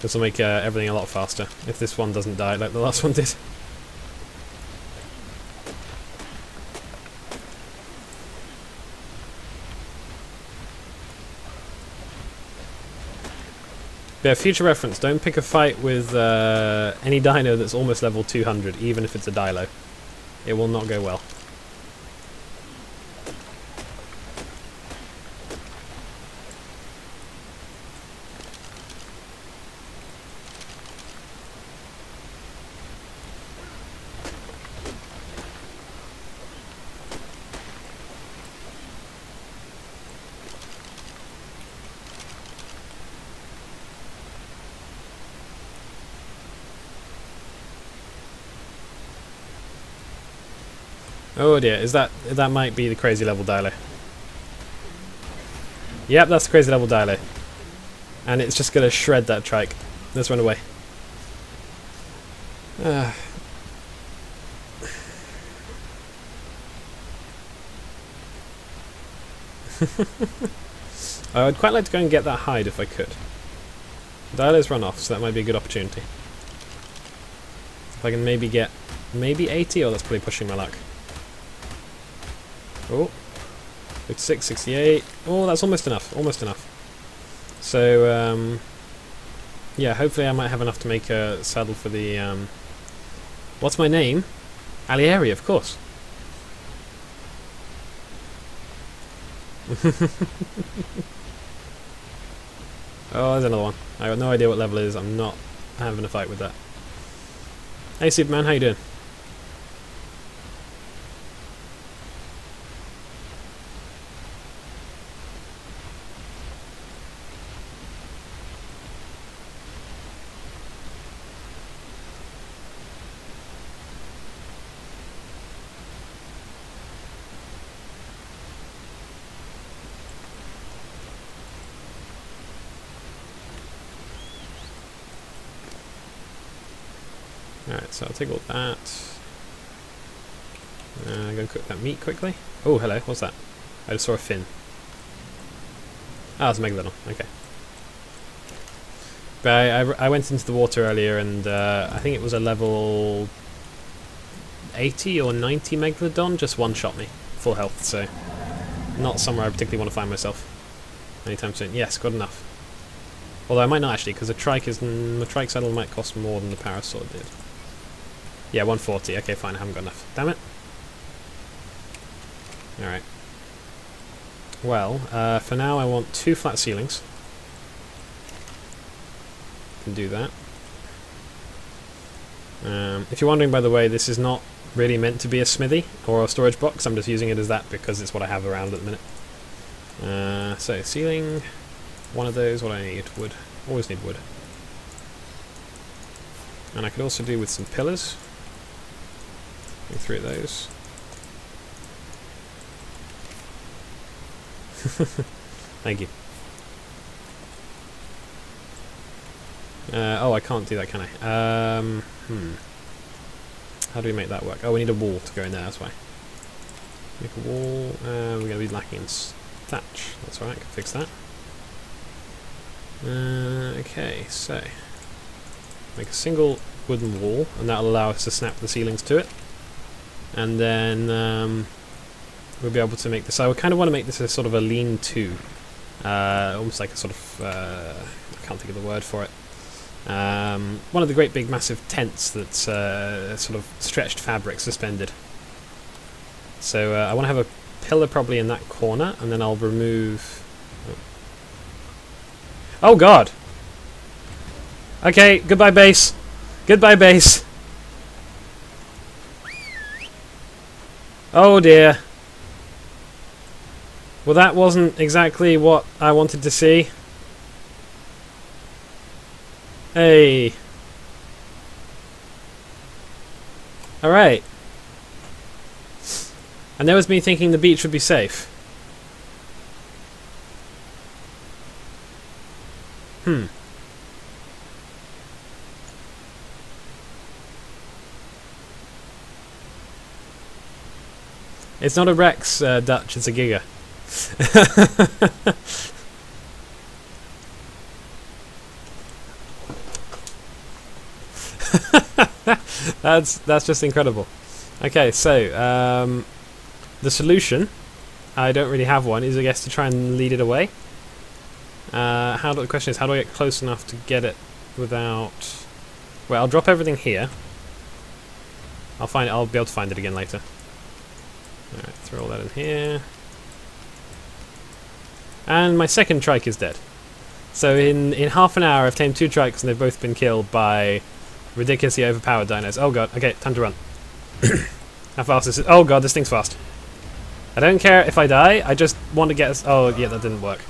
This will make everything a lot faster if this one doesn't die like the last one did. Yeah, future reference, don't pick a fight with any dino that's almost level 200, even if it's a dilo. It will not go well. Oh dear, that might be the crazy level dialer. Yep, that's the crazy level dialer. And it's just gonna shred that trike. Let's run away. I would quite like to go and get that hide if I could. Dialer's run off, so that might be a good opportunity. If I can maybe get 80, oh that's probably pushing my luck. Oh, 56, 68. Oh, that's almost enough. Almost enough. So, yeah, hopefully I might have enough to make a saddle for the, what's my name? Alieri, of course. Oh, there's another one. I got no idea what level it is. I'm not having a fight with that. Hey, Superman, how you doing? Alright, so I'll take all that. I'm going to cook that meat quickly. Oh, hello, what's that? I just saw a fin. Ah, it's a Megalodon, okay. But I went into the water earlier and I think it was a level 80 or 90 Megalodon, just one-shot me. Full health, so not somewhere I particularly want to find myself anytime soon. Yes, good enough. Although I might not actually, because the trike saddle might cost more than the parasaur did. Yeah, 140. Okay, fine. I haven't got enough. Damn it. Alright. Well, for now I want 2 flat ceilings. Can do that. If you're wondering, by the way, this is not really meant to be a smithy or a storage box. I'm just using it as that because it's what I have around at the minute. So, ceiling. One of those. What do I need? Wood. Always need wood. And I could also do with some pillars. 3 of those. Thank you. Oh, I can't do that, can I? How do we make that work? Oh, we need a wall to go in there, that's why. Make a wall. We're going to be lacking in thatch. That's alright, I can fix that. Okay, so make a single wooden wall, and that'll allow us to snap the ceilings to it. And then we'll be able to make this. I would kind of want to make this a sort of a lean-to, almost like a sort of I can't think of the word for it. One of the great big massive tents that's sort of stretched fabric suspended. So I want to have a pillar probably in that corner, and then I'll remove. Oh God! Okay, goodbye base. Goodbye base. Oh dear. Well, that wasn't exactly what I wanted to see. Hey. Alright. And there was me thinking the beach would be safe. It's not a Rex, Dutch, it's a Giga. That's just incredible. Okay, so the solution, I don't really have one, is I guess to try and lead it away. The question is, how do I get close enough to get it without? Well, I'll drop everything here. I'll be able to find it again later. Alright, throw all that in here. And my second trike is dead. So in half an hour I've tamed 2 trikes and they've both been killed by ridiculously overpowered dinos. Oh god, okay, time to run. How fast is it? Oh god, this thing's fast. I don't care if I die, I just want to get us. Oh yeah, that didn't work.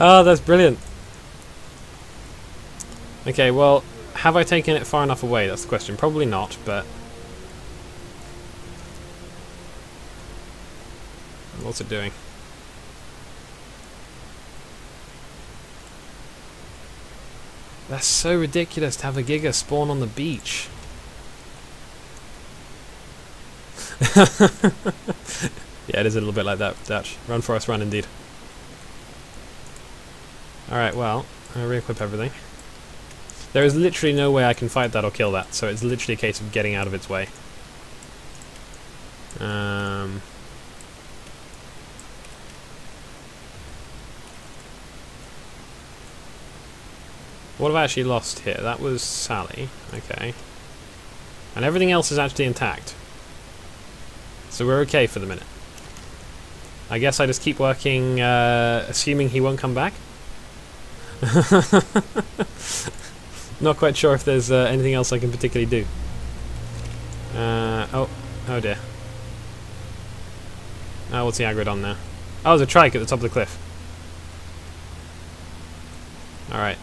Oh, that's brilliant. Okay, well, have I taken it far enough away? That's the question. Probably not, but what's it doing? That's so ridiculous to have a Giga spawn on the beach. Yeah, it is a little bit like that, Dutch. Run, Forest, run, indeed. Alright, well, I'll re-equip everything. There is literally no way I can fight that or kill that, so it's literally a case of getting out of its way. What have I actually lost here? That was Sally. Okay. And everything else is actually intact. So we're okay for the minute. I guess I just keep working, assuming he won't come back. Not quite sure if there's anything else I can particularly do. Oh dear. Oh, what's the aggro on now? Oh, there's a trike at the top of the cliff. Alright,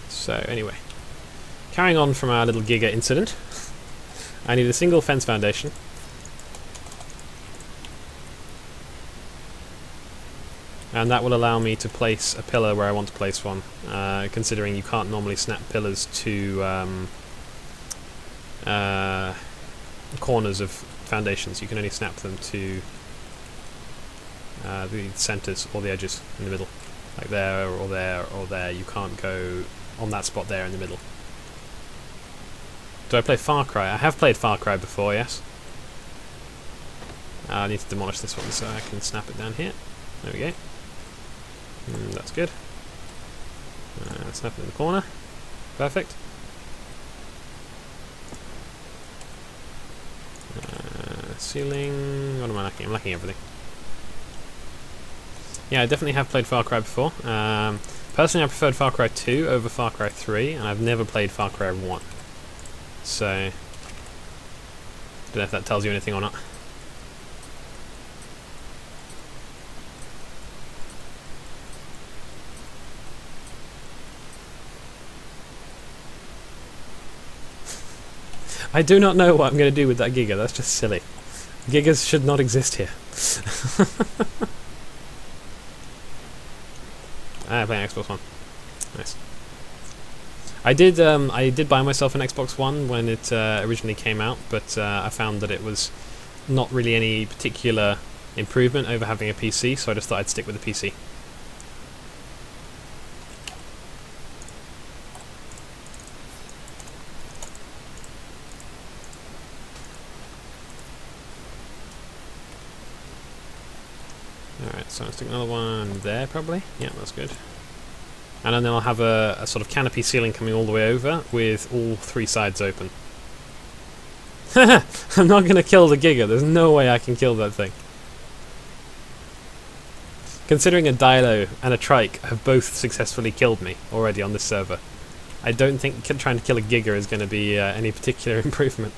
So, anyway. Carrying on from our little Giga incident. I need a single fence foundation. And that will allow me to place a pillar where I want to place one, considering you can't normally snap pillars to corners of foundations. You can only snap them to the centres or the edges in the middle. Like there, or there, or there. You can't go on that spot there in the middle. Do I play Far Cry? I have played Far Cry before, yes. I need to demolish this one so I can snap it down here. There we go. That's good. Snap it in the corner. Perfect. Ceiling. What am I lacking? I'm lacking everything. Yeah, I definitely have played Far Cry before. Personally, I preferred Far Cry 2 over Far Cry 3, and I've never played Far Cry 1. So, don't know if that tells you anything or not. I do not know what I'm going to do with that Giga. That's just silly. Gigas should not exist here. Playing Xbox One. Nice. I did buy myself an Xbox One when it originally came out, but I found that it was not really any particular improvement over having a PC, so I just thought I'd stick with the PC. Alright, so I'll stick another one there probably. Yeah, that's good. And then I'll have a sort of canopy ceiling coming all the way over with all three sides open. I'm not going to kill the Giga. There's no way I can kill that thing. Considering a Dilo and a Trike have both successfully killed me already on this server, I don't think trying to kill a Giga is going to be any particular improvement.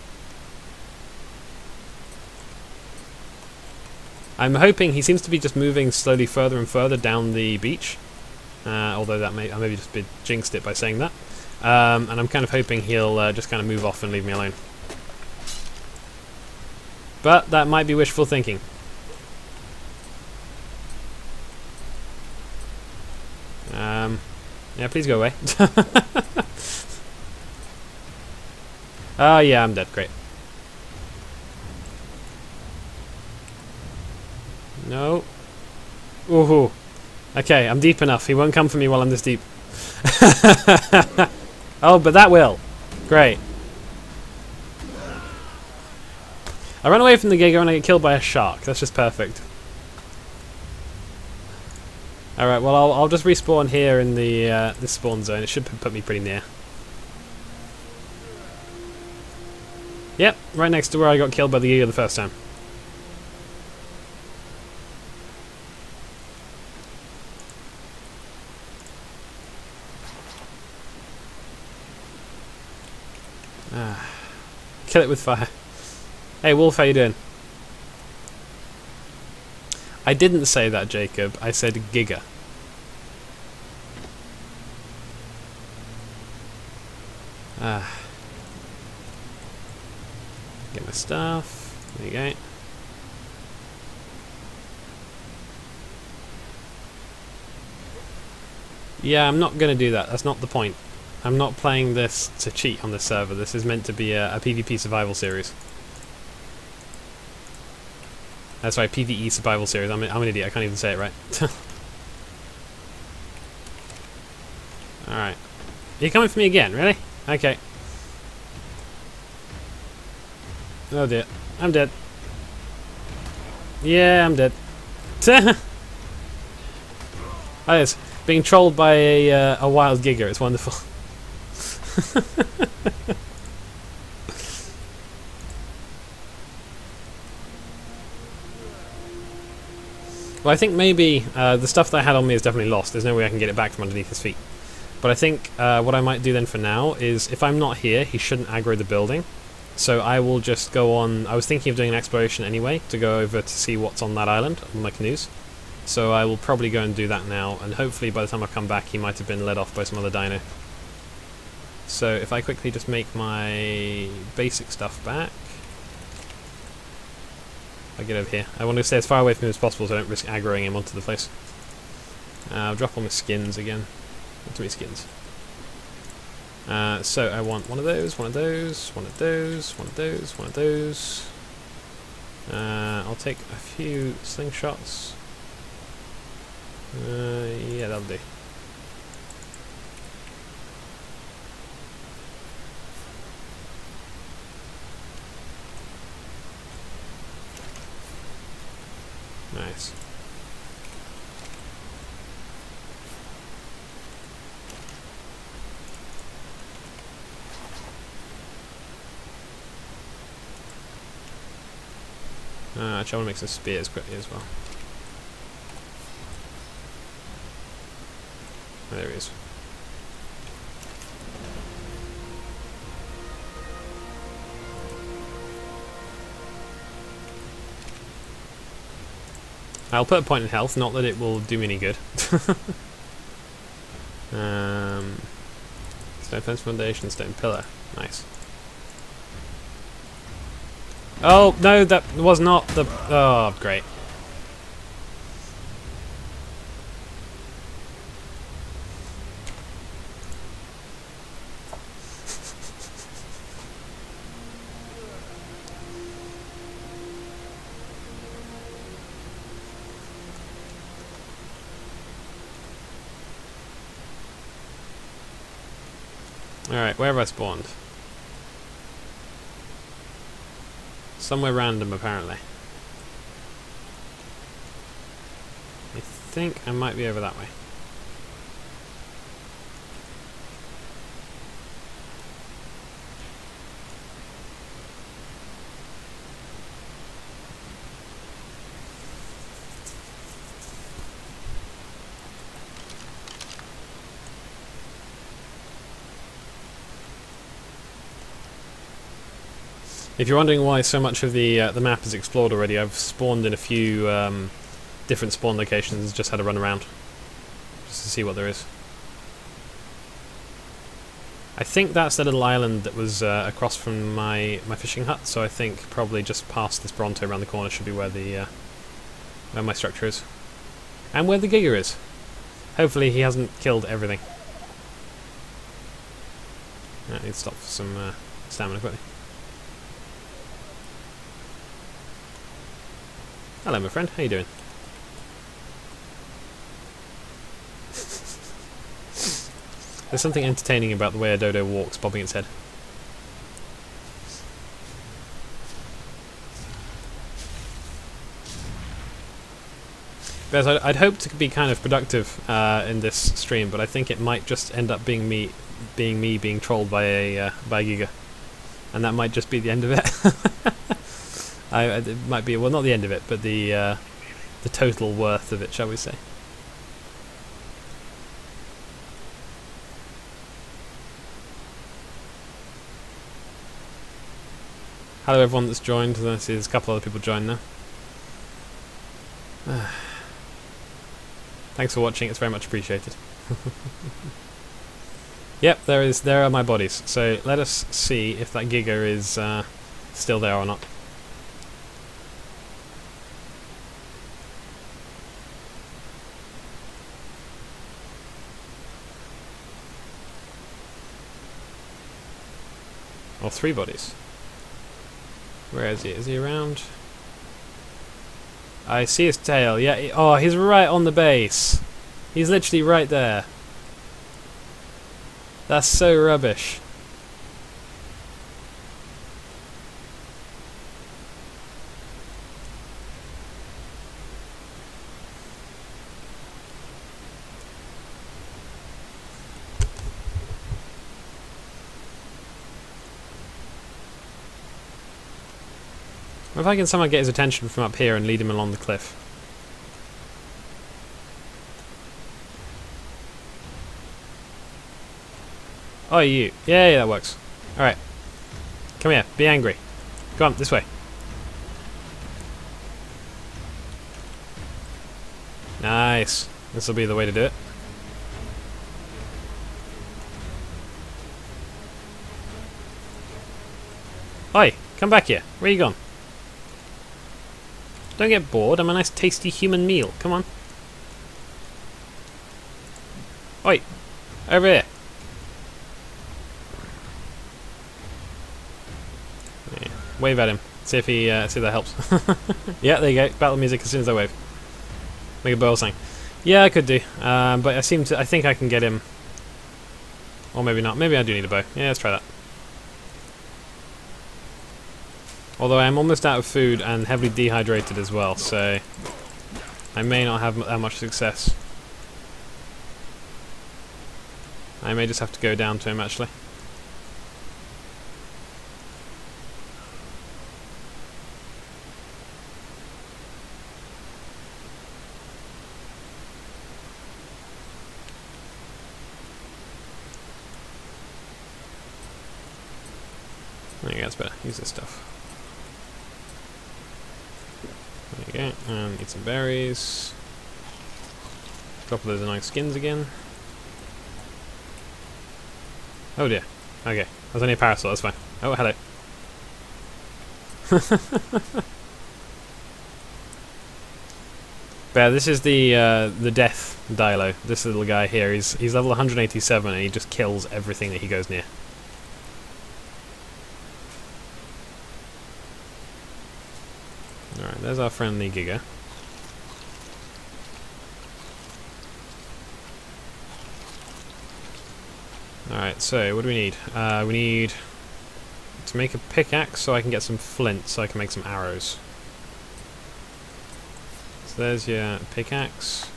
I'm hoping he seems to be just moving slowly further and further down the beach. Although that I maybe just jinxed it by saying that. And I'm kind of hoping he'll just kind of move off and leave me alone. But that might be wishful thinking. Yeah, please go away. Oh yeah, I'm dead. Great. No. Ooh. Okay, I'm deep enough. He won't come for me while I'm this deep. Oh, but that will. Great. I run away from the Giga and I get killed by a shark. That's just perfect. Alright, well I'll just respawn here in the this spawn zone. It should put me pretty near. Yep, right next to where I got killed by the Giga the first time. Kill it with fire. Hey Wolf, how you doing? I didn't say that, Jacob. I said Giga. Get my stuff. There you go. Yeah, I'm not going to do that. That's not the point. I'm not playing this to cheat on this server. This is meant to be a PvP survival series. That's right, PvE survival series. I'm an idiot. I can't even say it right. Alright. You're coming for me again, really? Okay. Oh dear. I'm dead. Yeah, I'm dead. Oh, yes. Being trolled by a wild Giga. It's wonderful. Well, I think maybe the stuff that I had on me is definitely lost. There's no way I can get it back from underneath his feet. But I think what I might do then for now is, if I'm not here, he shouldn't aggro the building. So I will just go on. I was thinking of doing an exploration anyway, to go over to see what's on that island on my canoes. So I will probably go and do that now, and hopefully by the time I come back he might have been led off by some other dino. So if I quickly just make my basic stuff back. I get over here. I want to stay as far away from him as possible so I don't risk aggroing him onto the place. I'll drop all my skins again. Not too many skins. So I want one of those, one of those, one of those, one of those, one of those. I'll take a few slingshots. Yeah, that'll do. Nice. Actually, I want to make some spears quickly as well. Oh, there he is. I'll put a point in health, not that it will do me any good. Stone fence foundation, stone pillar. Nice. Oh, no, that was not the... Oh, great. Alright, where have I spawned? Somewhere random, apparently. I think I might be over that way. If you're wondering why so much of the map is explored already, I've spawned in a few different spawn locations, just had to run around just to see what there is. I think that's the little island that was across from my fishing hut, so I think probably just past this Bronto around the corner should be where the where my structure is. And where the Giga is. Hopefully he hasn't killed everything. I need to stop for some stamina quickly. Hello, my friend. How you doing? There's something entertaining about the way a dodo walks, bobbing its head. Guys, I'd hoped to be kind of productive in this stream, but I think it might just end up being me being trolled by a Giga, and that might just be the end of it. It might be, well, not the end of it, but the total worth of it, shall we say. Hello everyone that's joined. I see there's a couple other people joined now. Thanks for watching, it's very much appreciated. Yep, there are my bodies. So let us see if that Giga is still there or not. Or 3 bodies. Where is he? Is he around? I see his tail. Yeah. Oh, he's right on the base. He's literally right there. That's so rubbish. What if I can somehow get his attention from up here and lead him along the cliff? Oh, you. Yeah, that works. Alright. Come here. Be angry. Come on, this way. Nice. This will be the way to do it. Oi, come back here. Where you gone? Don't get bored, I'm a nice tasty human meal. Come on. Oi! Over here. Yeah. Wave at him. See if he see if that helps. Yeah, there you go. Battle music as soon as I wave. Make a boil sing. Yeah, I could do. But I think I can get him. Or maybe not. Maybe I do need a bow. Yeah, let's try that. Although I am almost out of food and heavily dehydrated as well, so I may not have that much success. I may just have to go down to him, actually. There you go, that's better. Use this stuff. There you go, and eat some berries. Drop those annoying skins again. Oh dear. Okay, there's only a parasol, that's fine. Oh, hello. But yeah, this is the death Dilo. This little guy here. He's level 187 and he just kills everything that he goes near. Alright, there's our friendly Giga. Alright, so what do we need? We need to make a pickaxe so I can get some flint so I can make some arrows. So there's your pickaxe.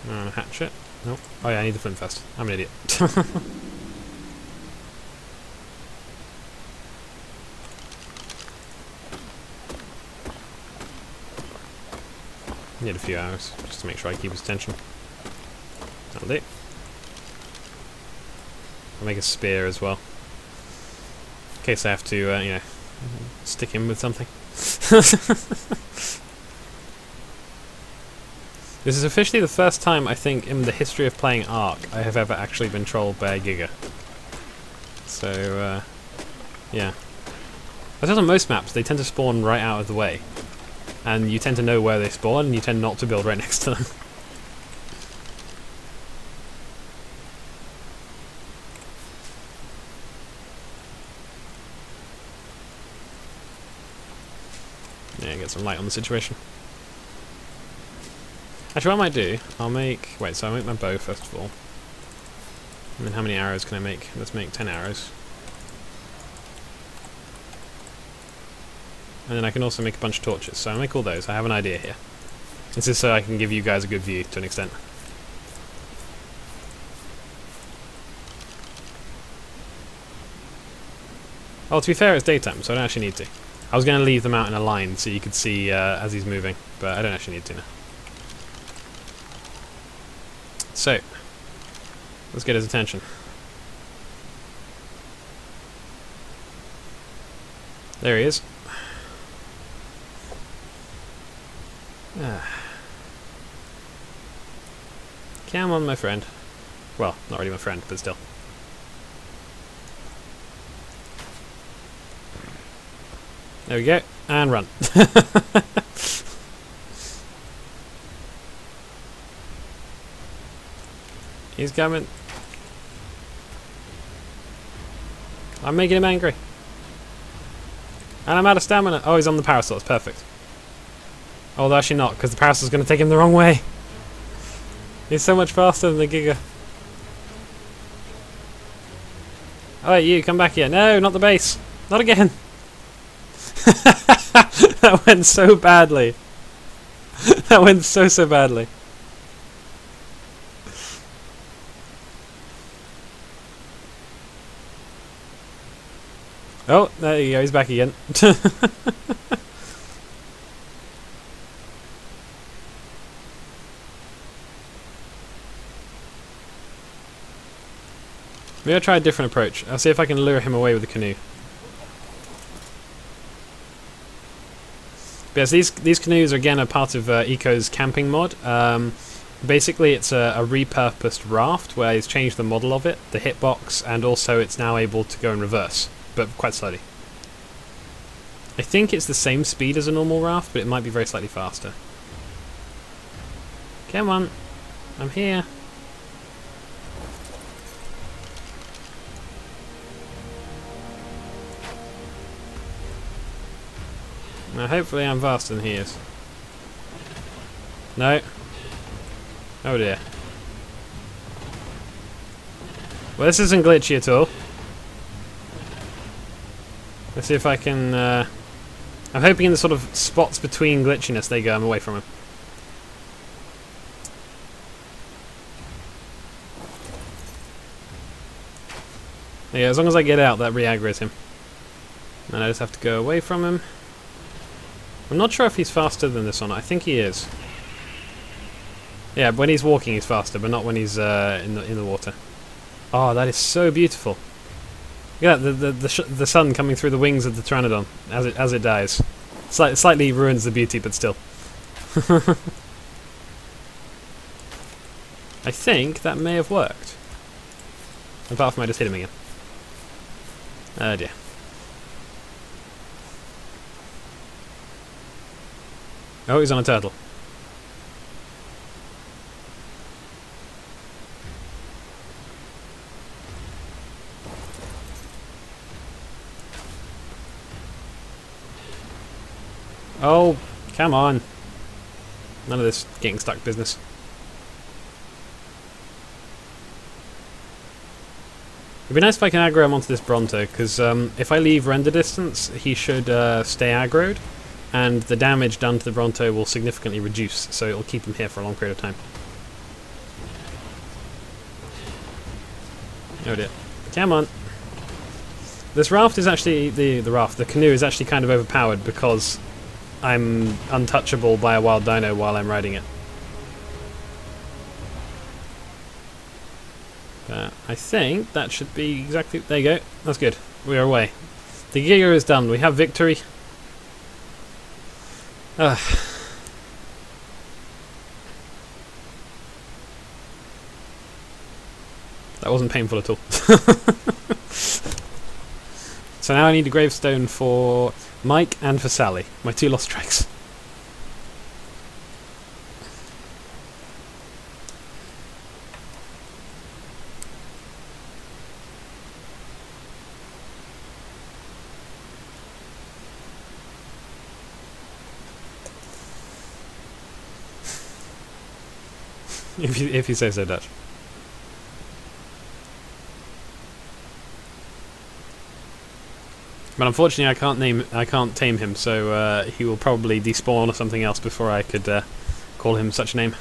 And a hatchet. Nope. Oh yeah, I need the flint first. I'm an idiot. Need a few arrows just to make sure I keep his attention. That'll do. I'll make a spear as well, in case I have to, you know, stick him with something. This is officially the first time, I think, in the history of playing ARK, I have ever actually been trolled by a Giga. So, yeah. I suppose on most maps, they tend to spawn right out of the way. And you tend to know where they spawn, and you tend not to build right next to them. Yeah, get some light on the situation. Actually, what I might do, I'll make... Wait, so I'll make my bow first of all. And then how many arrows can I make? Let's make 10 arrows. And then I can also make a bunch of torches, so I'll make all those. I have an idea here. This is so I can give you guys a good view, to an extent. Oh, to be fair, it's daytime, so I don't actually need to. I was going to leave them out in a line so you could see as he's moving, but I don't actually need to now. So, let's get his attention. There he is. Come on, my friend. Well, not really my friend, but still. There we go, and run. He's coming. I'm making him angry. And I'm out of stamina. Oh, he's on the parasol, it's perfect. Although actually not, because the parasol's going to take him the wrong way. He's so much faster than the Giga. Oh, you, come back here. No, not the base. Not again. That went so badly. That went so badly. Oh, there you go, he's back again. Maybe I'll try a different approach. I'll see if I can lure him away with the canoe. But yes, these canoes are again a part of Eco's camping mod. Basically, it's a repurposed raft where he's changed the model of it, the hitbox, and also it's now able to go in reverse, but quite slowly. I think it's the same speed as a normal raft, but it might be very slightly faster. Come on, I'm here. Now hopefully I'm faster than he is. No. Oh dear. Well, this isn't glitchy at all. Let's see if I can... I'm hoping in the sort of spots between glitchiness they go, I'm away from him. Yeah, as long as I get out, that re-aggroes him. And I just have to go away from him. I'm not sure if he's faster than this or not. I think he is. Yeah, when he's walking he's faster, but not when he's in the water. Oh, that is so beautiful. Look at that, the sun coming through the wings of the Pteranodon as it dies. Slightly ruins the beauty, but still. I think that may have worked. Apart from I just hit him again. Oh dear. Oh, he's on a turtle. Oh, come on. None of this getting stuck business. It'd be nice if I can aggro him onto this Bronto, because if I leave render distance, he should stay aggroed, and the damage done to the Bronto will significantly reduce, so it'll keep him here for a long period of time. Oh dear. Come on. This raft is actually, the canoe is actually kind of overpowered because I'm untouchable by a wild dino while I'm riding it. I think that should be exactly... There you go. That's good. We are away. The Giga is done. We have victory. That wasn't painful at all. So now I need a gravestone for Mike and for Sally, my 2 lost trikes. If you say so, Dutch. But unfortunately, I can't tame him, so he will probably despawn or something else before I could call him such a name.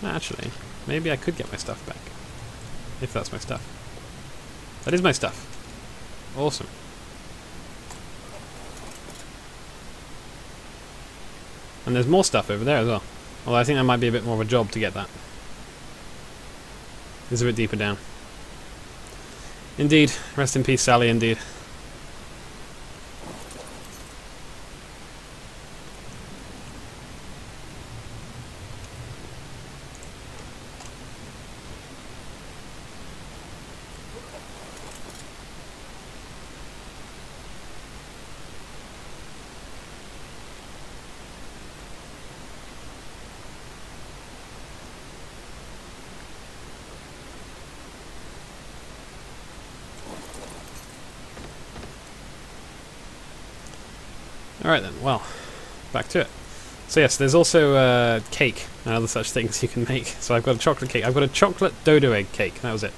Actually, maybe I could get my stuff back. If that's my stuff. That is my stuff. Awesome. And there's more stuff over there as well. Although I think that might be a bit more of a job to get that. It's a bit deeper down. Indeed. Rest in peace, Sally, indeed. Alright then, well, back to it. So yes, there's also cake and other such things you can make. So I've got a chocolate cake. I've got a chocolate dodo egg cake. That was it.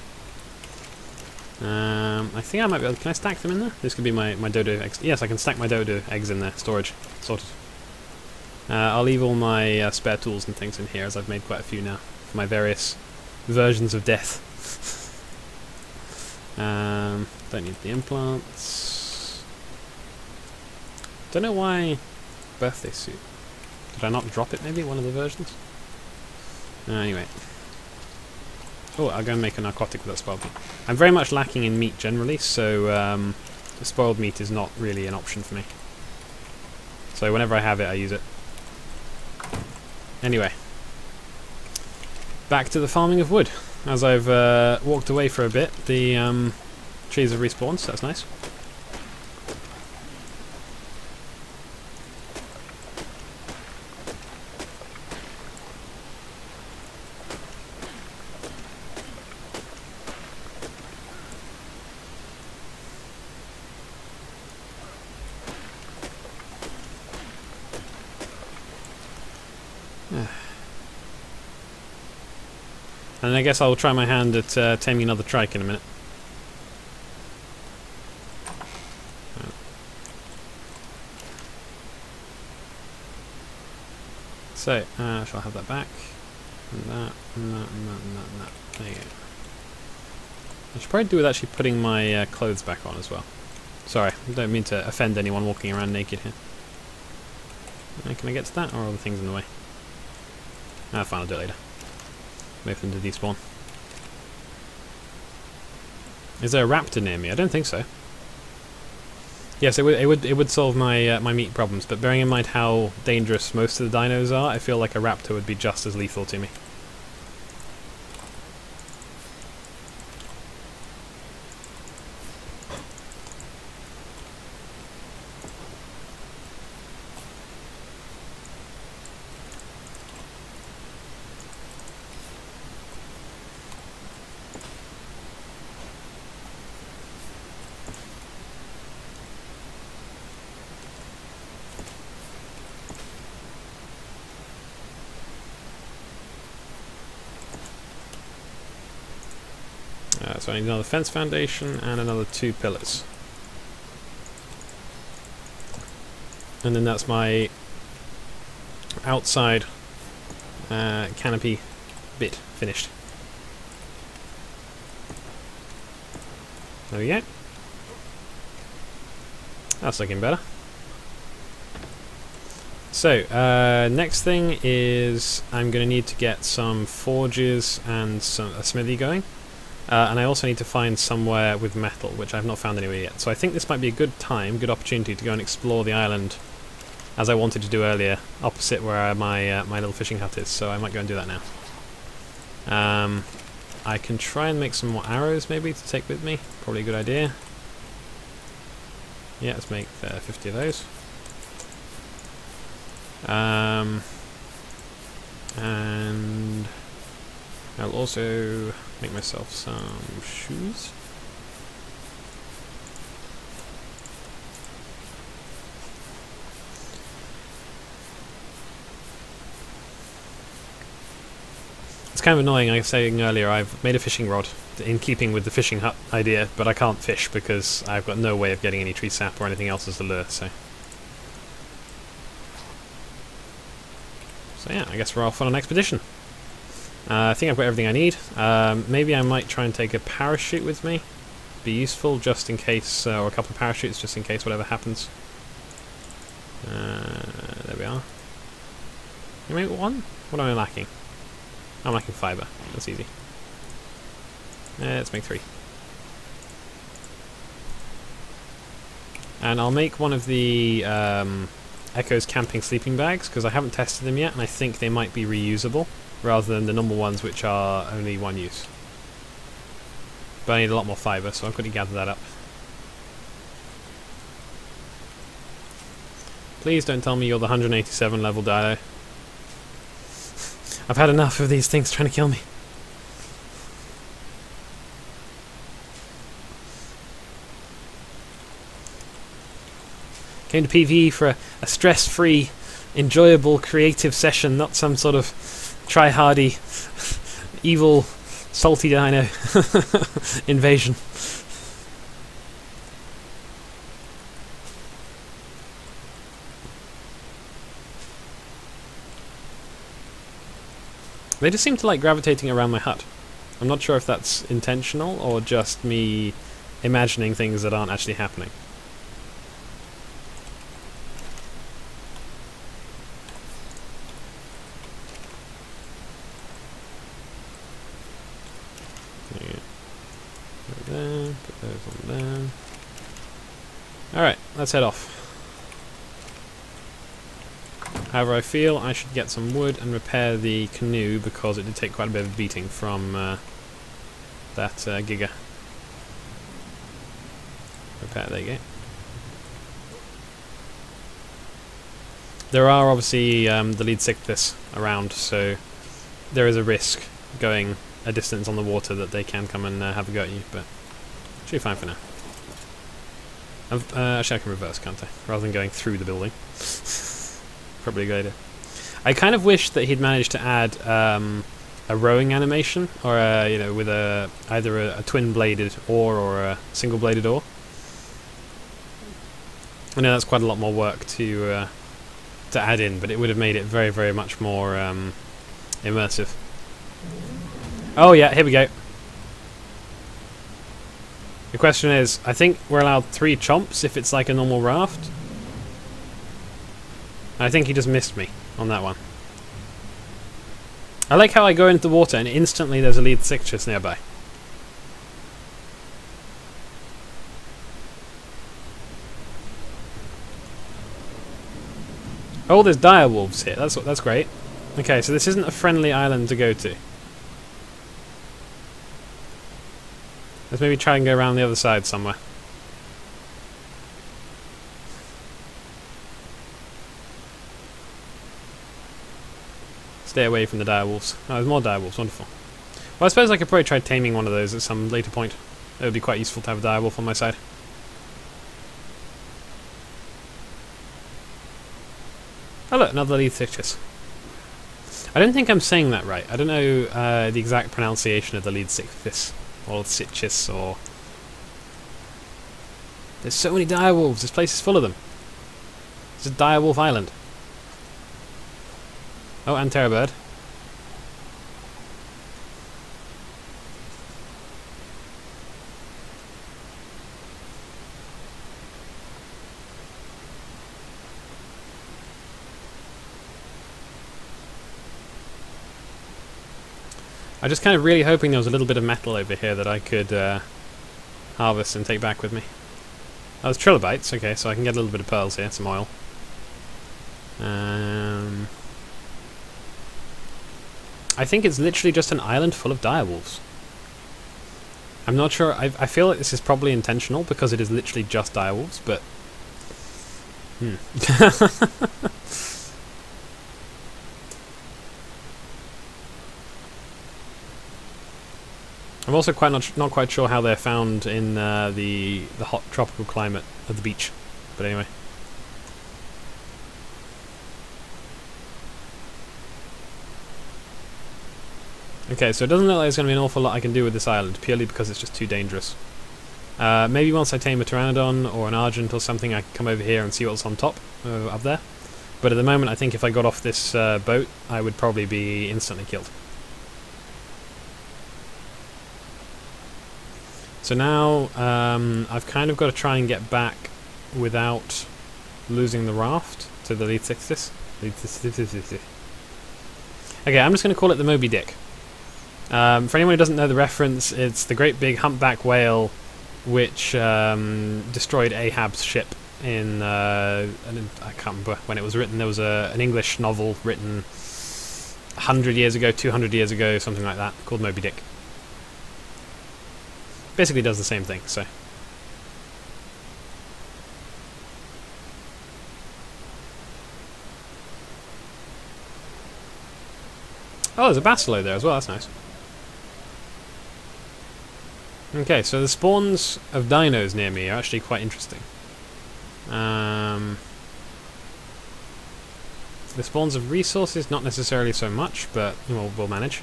I think I might be able to... Can I stack them in there? This could be my dodo eggs. Yes, I can stack my dodo eggs in there. Storage. Sorted. I'll leave all my spare tools and things in here, as I've made quite a few now. For my various versions of death. Don't need the implants. Don't know why birthday suit. Did I not drop it maybe, one of the versions? Anyway. Oh, I'll go and make a narcotic with that spoiled meat. I'm very much lacking in meat generally, so the spoiled meat is not really an option for me. So whenever I have it, I use it. Anyway. Back to the farming of wood. As I've walked away for a bit, the trees have respawned, so that's nice. And I guess I'll try my hand at taming another trike in a minute. So, shall I have that back? And that, and that, and that, and that, and that. There you go. I should probably do with actually putting my clothes back on as well. Sorry, I don't mean to offend anyone walking around naked here. Can I get to that, or are all the things in the way? Ah, fine, I'll do it later. Wait for them to despawn. Is there a raptor near me? I don't think so. Yes, it would solve my my meat problems, but bearing in mind how dangerous most of the dinos are, I feel like a raptor would be just as lethal to me. So I need another fence foundation and another 2 pillars. And then that's my outside canopy bit finished. There we go. That's looking better. So, next thing is I'm going to need to get some forges and a smithy going. And I also need to find somewhere with metal, which I've not found anywhere yet. So I think this might be a good opportunity to go and explore the island, as I wanted to do earlier, opposite where my little fishing hut is. So I might go and do that now. I can try and make some more arrows maybe to take with me. Probably a good idea. Yeah, let's make 50 of those. And I'll also make myself some shoes. It's kind of annoying, like I was saying earlier, I've made a fishing rod in keeping with the fishing hut idea, but I can't fish because I've got no way of getting any tree sap or anything else as a lure, so yeah, I guess we're off on an expedition. I think I've got everything I need. Maybe I might try and take a parachute with me. Be useful just in case, or a couple of parachutes just in case whatever happens. There we are. Can I make one? What am I lacking? I'm lacking fibre. That's easy. Let's make 3. And I'll make one of the Echo's camping sleeping bags, because I haven't tested them yet, and I think they might be reusable, rather than the normal ones which are only one use. But I need a lot more fibre, so I'm going to gather that up. Please don't tell me you're the 187 level Dino. I've had enough of these things trying to kill me. Came to PvE for a stress-free, enjoyable, creative session, not some sort of try-hardy, evil, salty dino invasion. They just seem to like gravitating around my hut. I'm not sure if that's intentional or just me imagining things that aren't actually happening. There, put those on there. Alright, let's head off. However, I feel I should get some wood and repair the canoe because it did take quite a bit of beating from that Giga. Repair, there you go. There are obviously the lead sickness around, so there is a risk going a distance on the water that they can come and have a go at you, but should be fine for now. Actually, I can reverse, can't I? Rather than going through the building. Probably a good idea. I kind of wish that he'd managed to add a rowing animation, or you know, with either a twin-bladed oar or a single-bladed oar. I know that's quite a lot more work to add in, but it would have made it very, very much more immersive. Oh yeah, here we go. The question is, I think we're allowed 3 chomps if it's like a normal raft. I think he just missed me on that one. I like how I go into the water and instantly there's a lead citrus nearby. Oh, there's dire wolves here. That's great. Okay, so this isn't a friendly island to go to. Let's maybe try and go around the other side somewhere. Stay away from the direwolves. Oh, there's more direwolves. Wonderful. Well, I suppose I could probably try taming one of those at some later point. It would be quite useful to have a direwolf on my side. Oh look, another lead citrus. I don't think I'm saying that right. I don't know the exact pronunciation of the lead citrus, or citrus, or... There's so many direwolves, this place is full of them. It's a direwolf island. Oh, and terrorbird. I'm just kind of really hoping there was a little bit of metal over here that I could harvest and take back with me. Oh, there's trilobites, okay, so I can get a little bit of pearls here, some oil. I think it's literally just an island full of direwolves. I'm not sure, I feel like this is probably intentional because it is literally just direwolves, but... I'm also not quite sure how they're found in the hot tropical climate of the beach, but anyway. Okay, so it doesn't look like there's going to be an awful lot I can do with this island, purely because it's just too dangerous. Maybe once I tame a pteranodon or an argent or something, I can come over here and see what's on top, up there. But at the moment, I think if I got off this boat, I would probably be instantly killed. So now, I've kind of got to try and get back without losing the raft to the Leadsixtis. Okay, I'm just going to call it the Moby Dick. For anyone who doesn't know the reference, it's the great big humpback whale which destroyed Ahab's ship in, I can't remember when it was written. There was an English novel written 100 years ago, 200 years ago, something like that, called Moby Dick. Basically does the same thing, so... Oh, there's a basiloid there as well, that's nice. Okay, so the spawns of dinos near me are actually quite interesting. The spawns of resources, not necessarily so much, but we'll manage.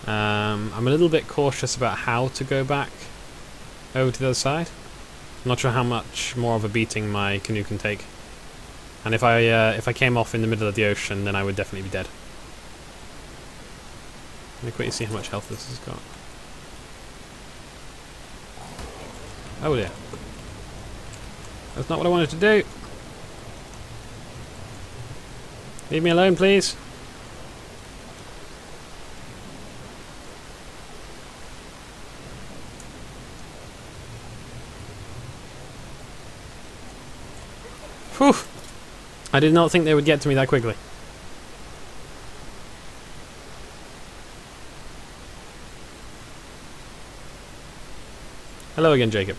I'm a little bit cautious about how to go back over to the other side. I'm not sure how much more of a beating my canoe can take. And if I came off in the middle of the ocean, then I would definitely be dead. Let me quickly see how much health this has got. Oh dear. That's not what I wanted to do. Leave me alone, please. Whew! I did not think they would get to me that quickly. Hello again, Jacob.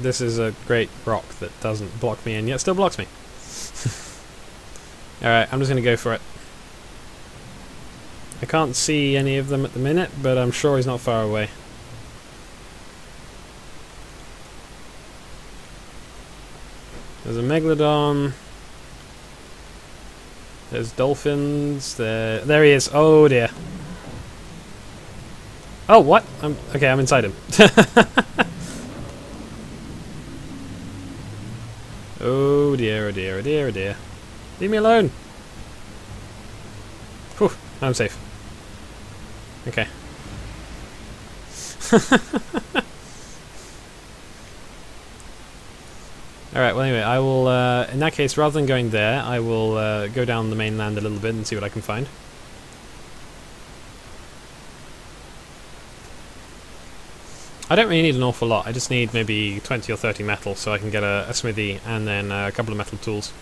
This is a great rock that doesn't block me and yet still blocks me. Alright, I'm just going to go for it. I can't see any of them at the minute, but I'm sure he's not far away. There's a megalodon. There's dolphins. There he is. Oh dear. Oh, what? Okay, I'm inside him. Oh dear, oh dear, oh dear, oh dear. Leave me alone. Whew, I'm safe. Okay. Alright, well anyway, I will, in that case, rather than going there, I will go down the mainland a little bit and see what I can find. I don't really need an awful lot, I just need maybe 20 or 30 metal so I can get a smithy and then a couple of metal tools.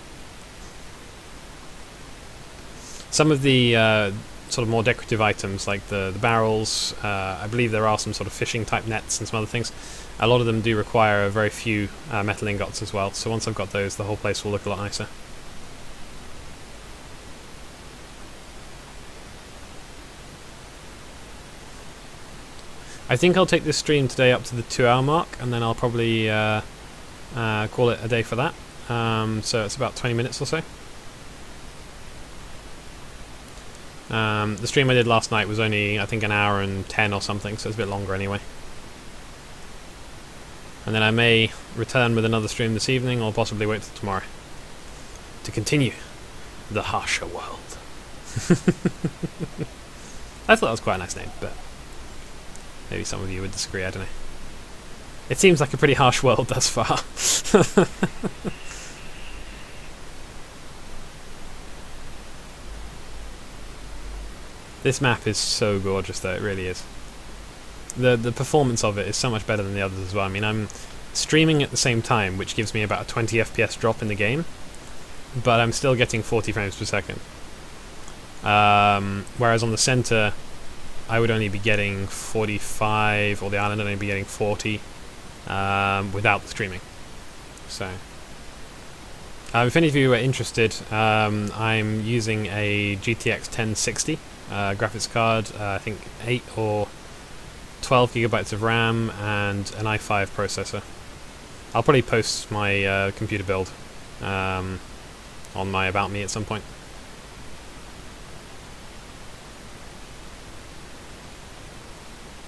Some of the sort of more decorative items, like the barrels, I believe there are some sort of fishing type nets and some other things. A lot of them do require a very few metal ingots as well, so once I've got those, the whole place will look a lot nicer. I think I'll take this stream today up to the 2-hour mark, and then I'll probably call it a day for that. So it's about 20 minutes or so. The stream I did last night was only, I think, an hour and 10 or something, so it's a bit longer anyway. And then I may return with another stream this evening, or possibly wait till tomorrow to continue the harsher world. I thought that was quite a nice name, but maybe some of you would disagree, I don't know. It seems like a pretty harsh world thus far. This map is so gorgeous though, it really is. The performance of it is so much better than the others as well. I mean, I'm streaming at the same time, which gives me about a 20 FPS drop in the game, but I'm still getting 40 frames per second. Whereas on the center, I would only be getting 45, or the island would only be getting 40 without the streaming. So, if any of you are interested, I'm using a GTX 1060 graphics card, I think 8 or 12 gigabytes of RAM, and an i5 processor. I'll probably post my computer build on my About Me at some point.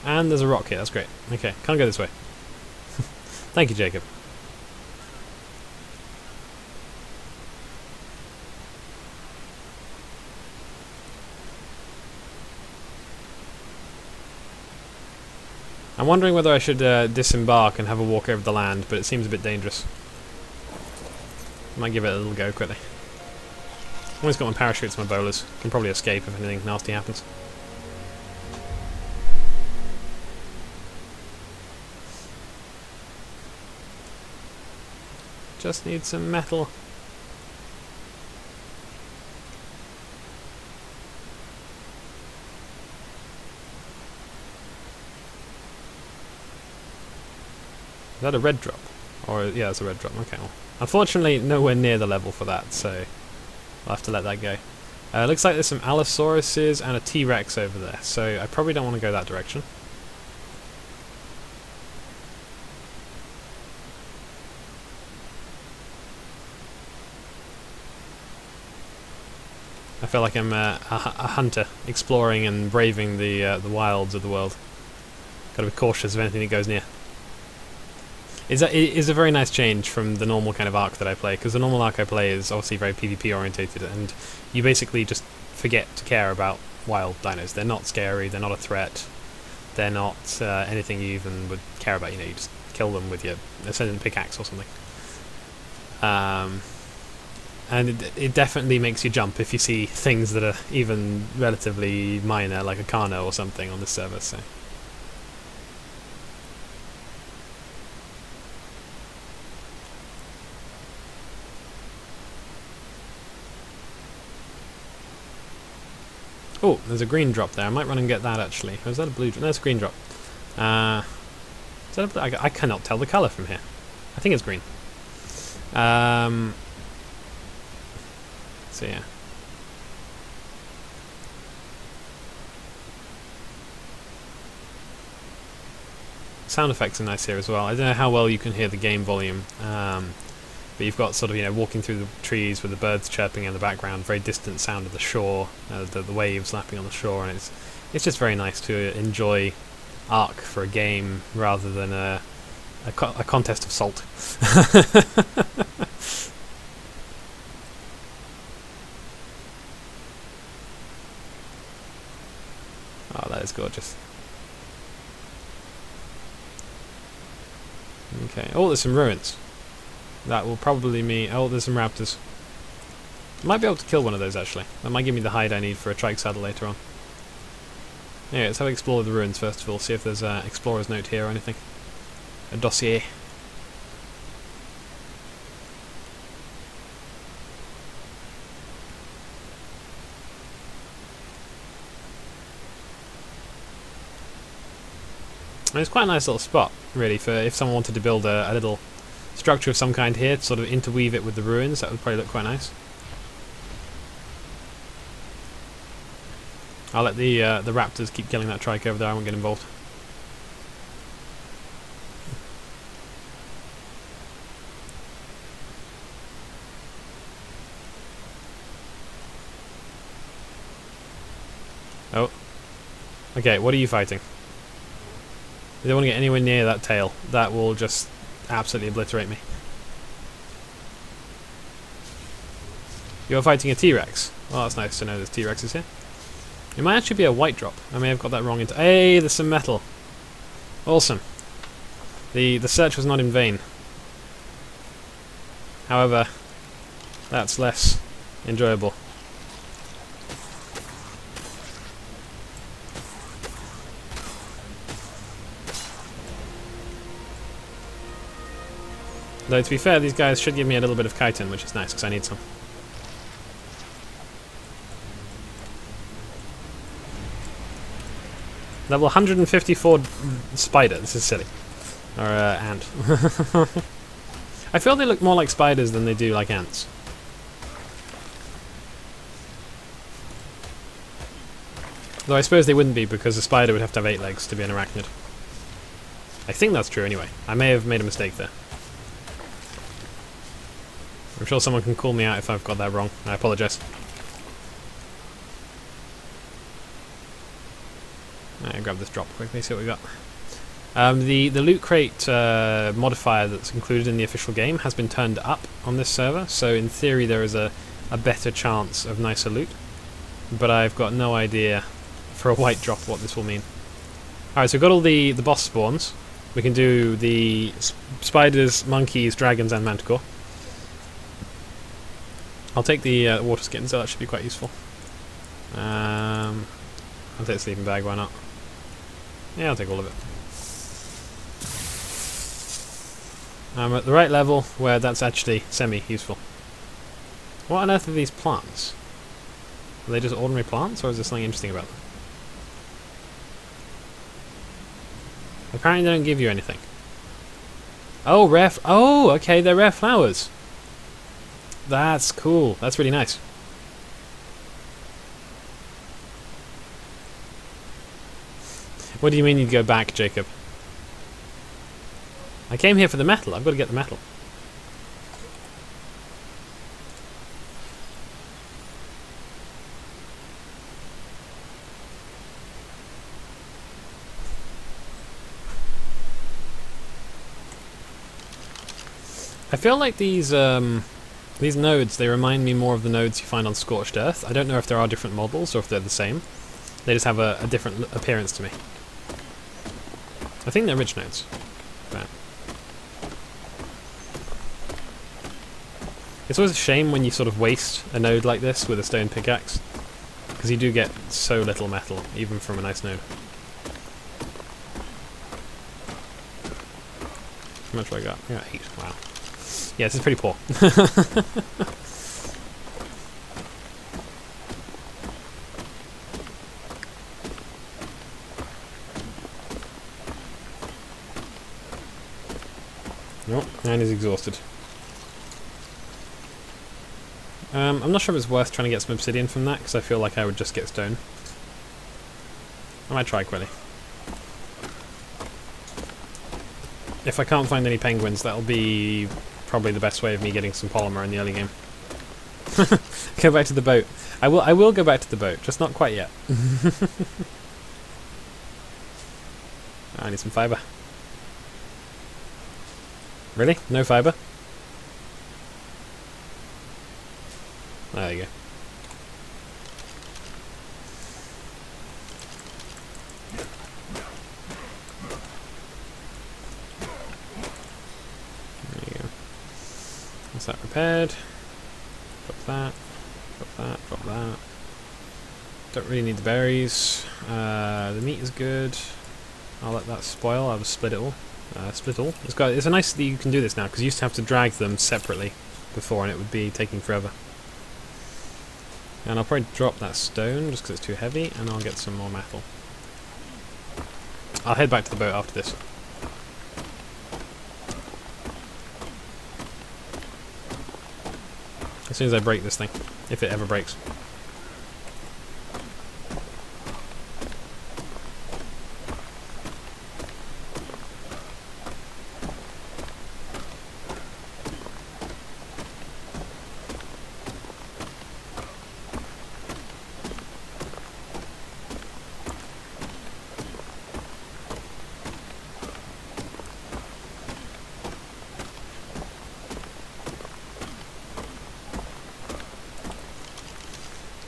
And there's a rock here, that's great. Okay, can't go this way. Thank you, Jacob. I'm wondering whether I should disembark and have a walk over the land, but it seems a bit dangerous. Might give it a little go quickly. I've always got my parachutes and my bowlers. Can probably escape if anything nasty happens. Just need some metal. Is that a red drop? Or, yeah, it's a red drop. Okay, well. Unfortunately, nowhere near the level for that, so I'll have to let that go. Looks like there's some Allosauruses and a T-Rex over there, so I probably don't want to go that direction. I feel like I'm a hunter, exploring and braving the wilds of the world. Gotta be cautious of anything that goes near. It is a very nice change from the normal kind of ARK that I play, because the normal ARK I play is obviously very PvP orientated, and you basically just forget to care about wild dinos. They're not scary, they're not a threat, they're not anything you even would care about. You know, you just kill them with your ascendant pickaxe or something. And it definitely makes you jump if you see things that are even relatively minor, like a Carno or something on this server. So. Oh, there's a green drop there. I might run and get that actually. Or is that a blue drop? No, it's a green drop. Is that a blue? I cannot tell the colour from here. I think it's green. So yeah. Sound effects are nice here as well. I don't know how well you can hear the game volume, but you've got sort of, you know, walking through the trees with the birds chirping in the background, very distant sound of the shore, the waves lapping on the shore, and it's just very nice to enjoy ARK for a game rather than a contest of salt. Oh, that is gorgeous. Okay. Oh, there's some ruins. That will probably mean... Oh, there's some raptors. I might be able to kill one of those, actually. That might give me the hide I need for a trike saddle later on. Anyway, let's have a explore the ruins first of all, see if there's an explorer's note here or anything. A dossier. And it's quite a nice little spot, really, for if someone wanted to build a little structure of some kind here, to sort of interweave it with the ruins. That would probably look quite nice. I'll let the raptors keep killing that trike over there. I won't get involved. Oh. Okay, what are you fighting? You don't want to get anywhere near that tail. That will just absolutely obliterate me. You're fighting a T-Rex. Well, that's nice to know there's T-Rexes here. It might actually be a white drop. I may have got that wrong. Hey, there's some metal. Awesome. The search was not in vain. However, that's less enjoyable. Though, to be fair, these guys should give me a little bit of chitin, which is nice, because I need some. Level 154 spider. This is silly. Or ant. I feel they look more like spiders than they do like ants. Though I suppose they wouldn't be, because a spider would have to have 8 legs to be an arachnid. I think that's true anyway. I may have made a mistake there. I'm sure someone can call me out if I've got that wrong. I apologise. Alright, grab this drop quickly, see what we got. The loot crate modifier that's included in the official game has been turned up on this server, so in theory there is a better chance of nicer loot. But I've got no idea for a white drop what this will mean. Alright, so we've got all the boss spawns. We can do the spiders, monkeys, dragons and manticore. I'll take the water skin, so that should be quite useful. I'll take the sleeping bag, why not? Yeah, I'll take all of it. I'm at the right level where that's actually semi-useful. What on earth are these plants? Are they just ordinary plants, or is there something interesting about them? Apparently they don't give you anything. Oh, oh, okay, they're rare flowers. That's cool. That's really nice. What do you mean you'd go back, Jacob? I came here for the metal. I've got to get the metal. I feel like these nodes, they remind me more of the nodes you find on Scorched Earth. I don't know if there are different models or if they're the same. They just have a different appearance to me. I think they're ridge nodes. But it's always a shame when you sort of waste a node like this with a stone pickaxe, because you do get so little metal, even from a nice node. How much have I got? I got 8. Wow. Yeah, this is pretty poor. Nope, and he's exhausted. I'm not sure if it's worth trying to get some obsidian from that, because I feel like I would just get stone. I might try quickly. If I can't find any penguins, that'll be probably the best way of me getting some polymer in the early game. Go back to the boat. I will go back to the boat, just not quite yet. I need some fibre. Really? No fibre? There you go. There you go. That's that repaired. Drop that. Drop that. Drop that. Don't really need the berries. The meat is good. I'll let that spoil. I'll just split it all. Split all. It's nice that you can do this now, because you used to have to drag them separately before, and it would be taking forever. And I'll probably drop that stone just because it's too heavy, and I'll get some more metal. I'll head back to the boat after this. As soon as I break this thing, if it ever breaks.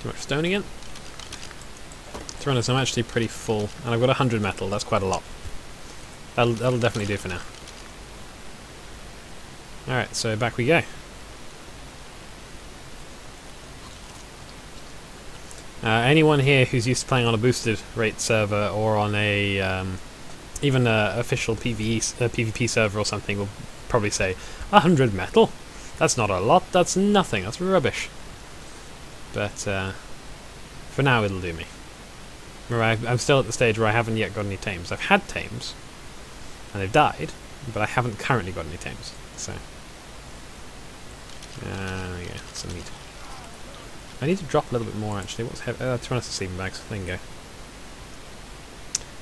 Too much stone again. To be honest, I'm actually pretty full, and I've got 100 metal. That's quite a lot. That'll definitely do for now. Alright, so back we go. Anyone here who's used to playing on a boosted rate server or on a even a official PvP server or something will probably say 100 metal? That's not a lot, that's nothing, that's rubbish. But for now it'll do me. I'm still at the stage where I haven't yet got any tames. I've had tames, and they've died, but I haven't currently got any tames. So, there we go, some meat. I need to drop a little bit more actually. What's heavy? 200 sleeping bags. There you go.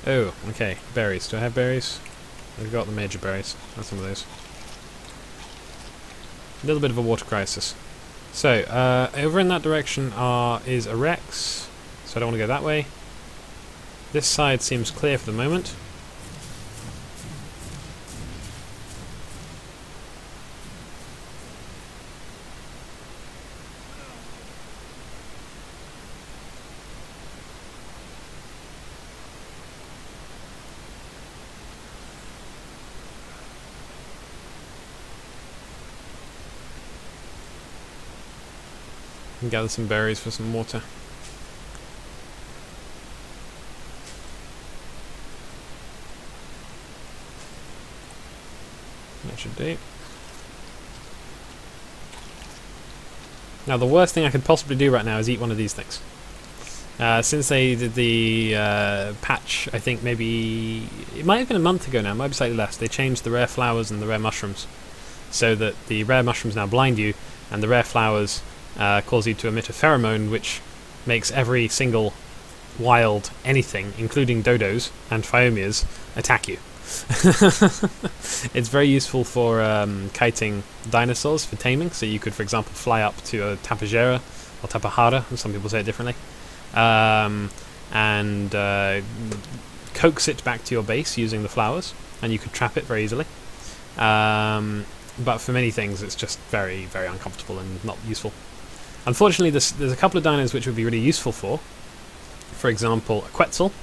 Oh, okay. Berries. Do I have berries? I've got the major berries. That's some of those. A little bit of a water crisis. So, over in that direction is a Rex, so I don't want to go that way. This side seems clear for the moment. And gather some berries for some water. That should do. Now the worst thing I could possibly do right now is eat one of these things. Since they did the patch, I think maybe it might have been a month ago now, it might be slightly less, they changed the rare flowers and the rare mushrooms so that the rare mushrooms now blind you and the rare flowers cause you to emit a pheromone which makes every single wild anything, including dodos and phiomias, attack you. It's very useful for kiting dinosaurs for taming, so you could for example fly up to a tapajera or tapahara, as some people say it differently, and coax it back to your base using the flowers, and you could trap it very easily. But for many things it's just very, very uncomfortable and not useful. Unfortunately there's a couple of dinos which would be really useful for example a Quetzal,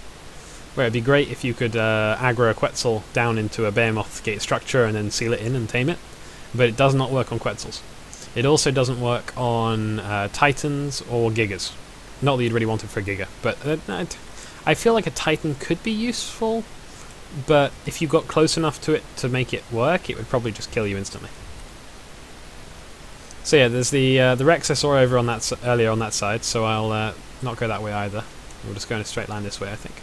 where it'd be great if you could aggro a Quetzal down into a Behemoth gate structure and then seal it in and tame it, but it does not work on Quetzals. It also doesn't work on Titans or Gigas. Not that you'd really want it for a Giga, but I feel like a Titan could be useful, but if you got close enough to it to make it work, it would probably just kill you instantly. So yeah, there's the Rex I saw over on that earlier on that side, so I'll not go that way either. We'll just go in a straight line this way, I think.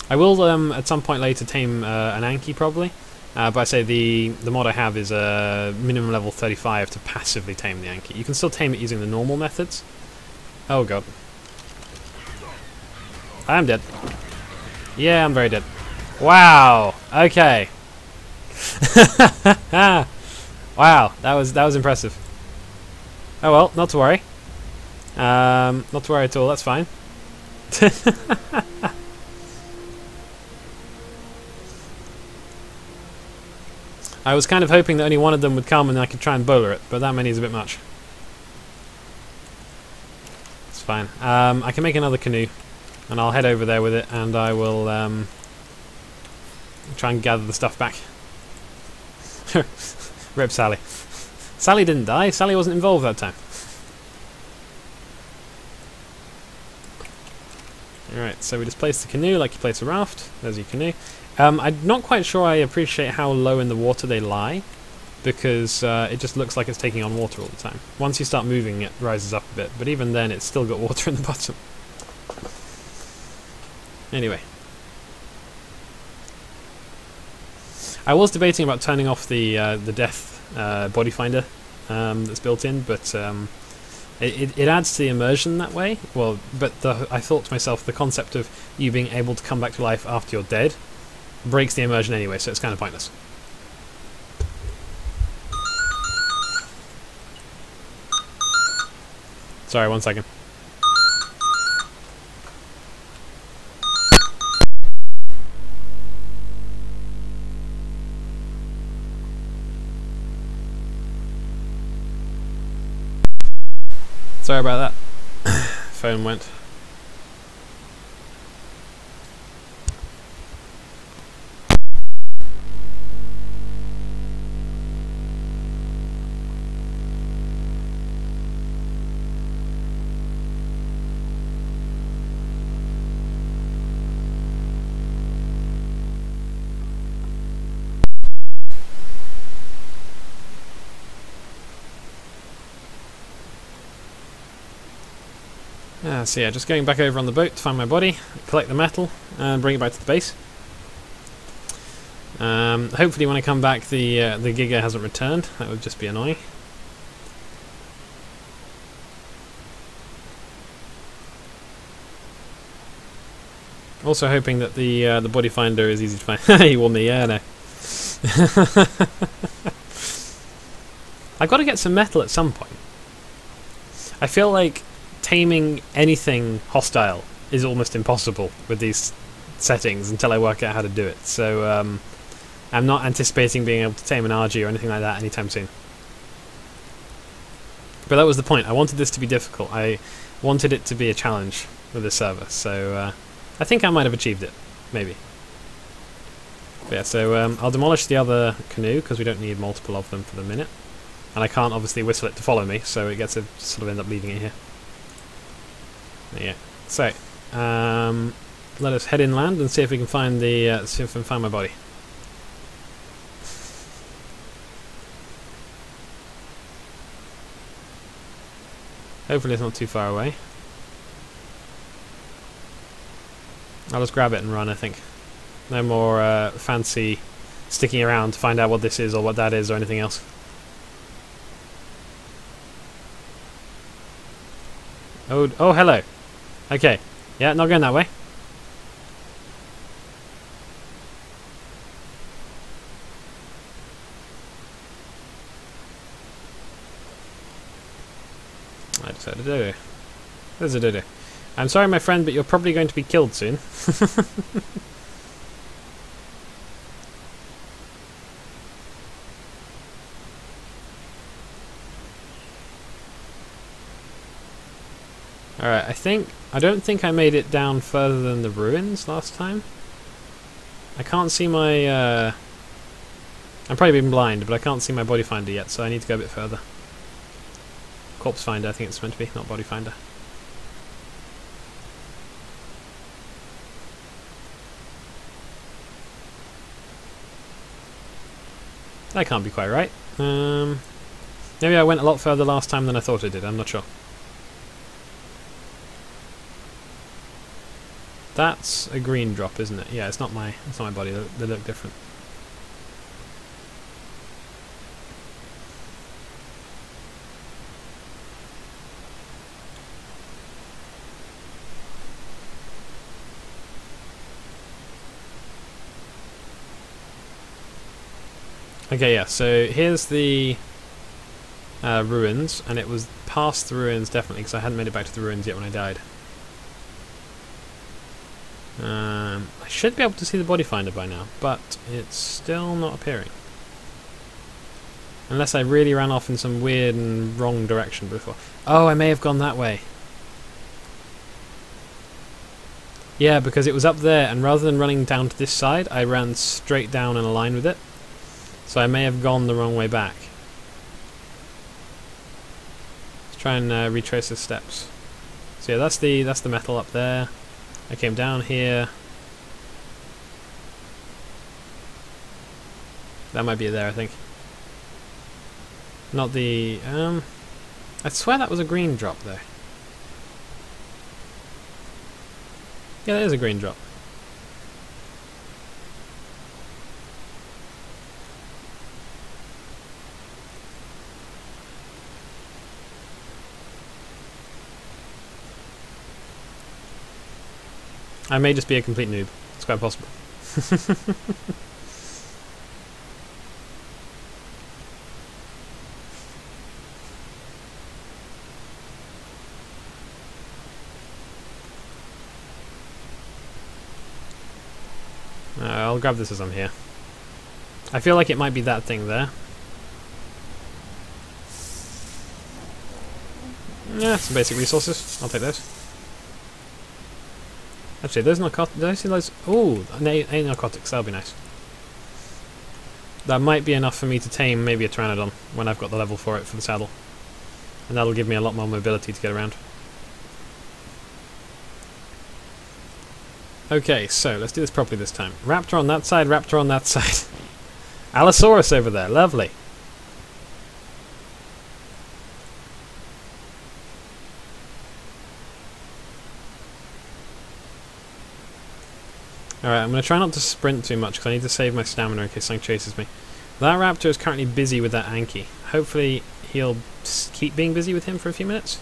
I will at some point later tame an Anki probably, but I say the mod I have is a minimum level 35 to passively tame the Anki. You can still tame it using the normal methods. Oh god. I am dead. Yeah, I'm very dead. Wow. Okay. Wow, that was impressive. Oh well, not to worry. Not to worry at all. That's fine. I was kind of hoping that only one of them would come and I could try and bowler it, but that many is a bit much. It's fine. I can make another canoe, and I'll head over there with it, and I will try and gather the stuff back. Rip Sally. Sally didn't die. Sally wasn't involved that time. Alright, so we just place the canoe like you place a raft. There's your canoe. I'm not quite sure I appreciate how low in the water they lie, because it just looks like it's taking on water all the time. Once you start moving, it rises up a bit, but even then it's still got water in the bottom. Anyway. I was debating about turning off the death body finder that's built in, but it adds to the immersion that way. Well, but I thought to myself, the concept of you being able to come back to life after you're dead breaks the immersion anyway, so it's kind of pointless. Sorry, 1 second. Sorry about that. Phone went. So yeah, just going back over on the boat to find my body, collect the metal, and bring it back to the base. Hopefully when I come back the Giga hasn't returned. That would just be annoying. Also hoping that the body finder is easy to find. You want me? Yeah, no. I've got to get some metal at some point. I feel like taming anything hostile is almost impossible with these settings until I work out how to do it. So I'm not anticipating being able to tame an RG or anything like that anytime soon. But that was the point. I wanted this to be difficult. I wanted it to be a challenge with this server. So I think I might have achieved it. Maybe. But yeah, so I'll demolish the other canoe because we don't need multiple of them for the minute. And I can't obviously whistle it to follow me, so it gets to sort of end up leaving it here. Yeah. So, let us head inland and see if we can find the see if we can find my body. Hopefully it's not too far away. I'll just grab it and run, I think. No more fancy sticking around to find out what this is or what that is or anything else. Oh, hello. Okay. Yeah, not going that way. I decided to do. There's a do-do. I'm sorry, my friend, but you're probably going to be killed soon. Alright, I don't think I made it down further than the ruins last time. I can't see my, I'm probably being blind, but I can't see my body finder yet, so I need to go a bit further. Corpse finder, I think it's meant to be, not body finder. That can't be quite right. Maybe I went a lot further last time than I thought I did, I'm not sure. That's a green drop, isn't it? Yeah, it's not my body. They look different. Okay, yeah. So here's the ruins, and it was past the ruins definitely because I hadn't made it back to the ruins yet when I died. I should be able to see the body finder by now, but it's still not appearing. Unless I really ran off in some weird and wrong direction before. Oh, I may have gone that way. Yeah, because it was up there, and rather than running down to this side, I ran straight down in a line with it. So I may have gone the wrong way back. Let's try and retrace the steps. So yeah, that's the metal up there. I came down here. That might be it there, I think. Not the... I swear that was a green drop, though. Yeah, that is a green drop. I may just be a complete noob. It's quite possible. I'll grab this as I'm here. I feel like it might be that thing there. Yeah, some basic resources. I'll take those. Actually, those narcotics... Did I see those? Ooh, narcotics. That'll be nice. That might be enough for me to tame maybe a Pteranodon when I've got the level for it for the saddle. And that'll give me a lot more mobility to get around. Okay, so let's do this properly this time. Raptor on that side, Raptor on that side. Allosaurus over there, lovely. Alright, I'm going to try not to sprint too much because I need to save my stamina in case something chases me. That raptor is currently busy with that Anki. Hopefully he'll keep being busy with him for a few minutes.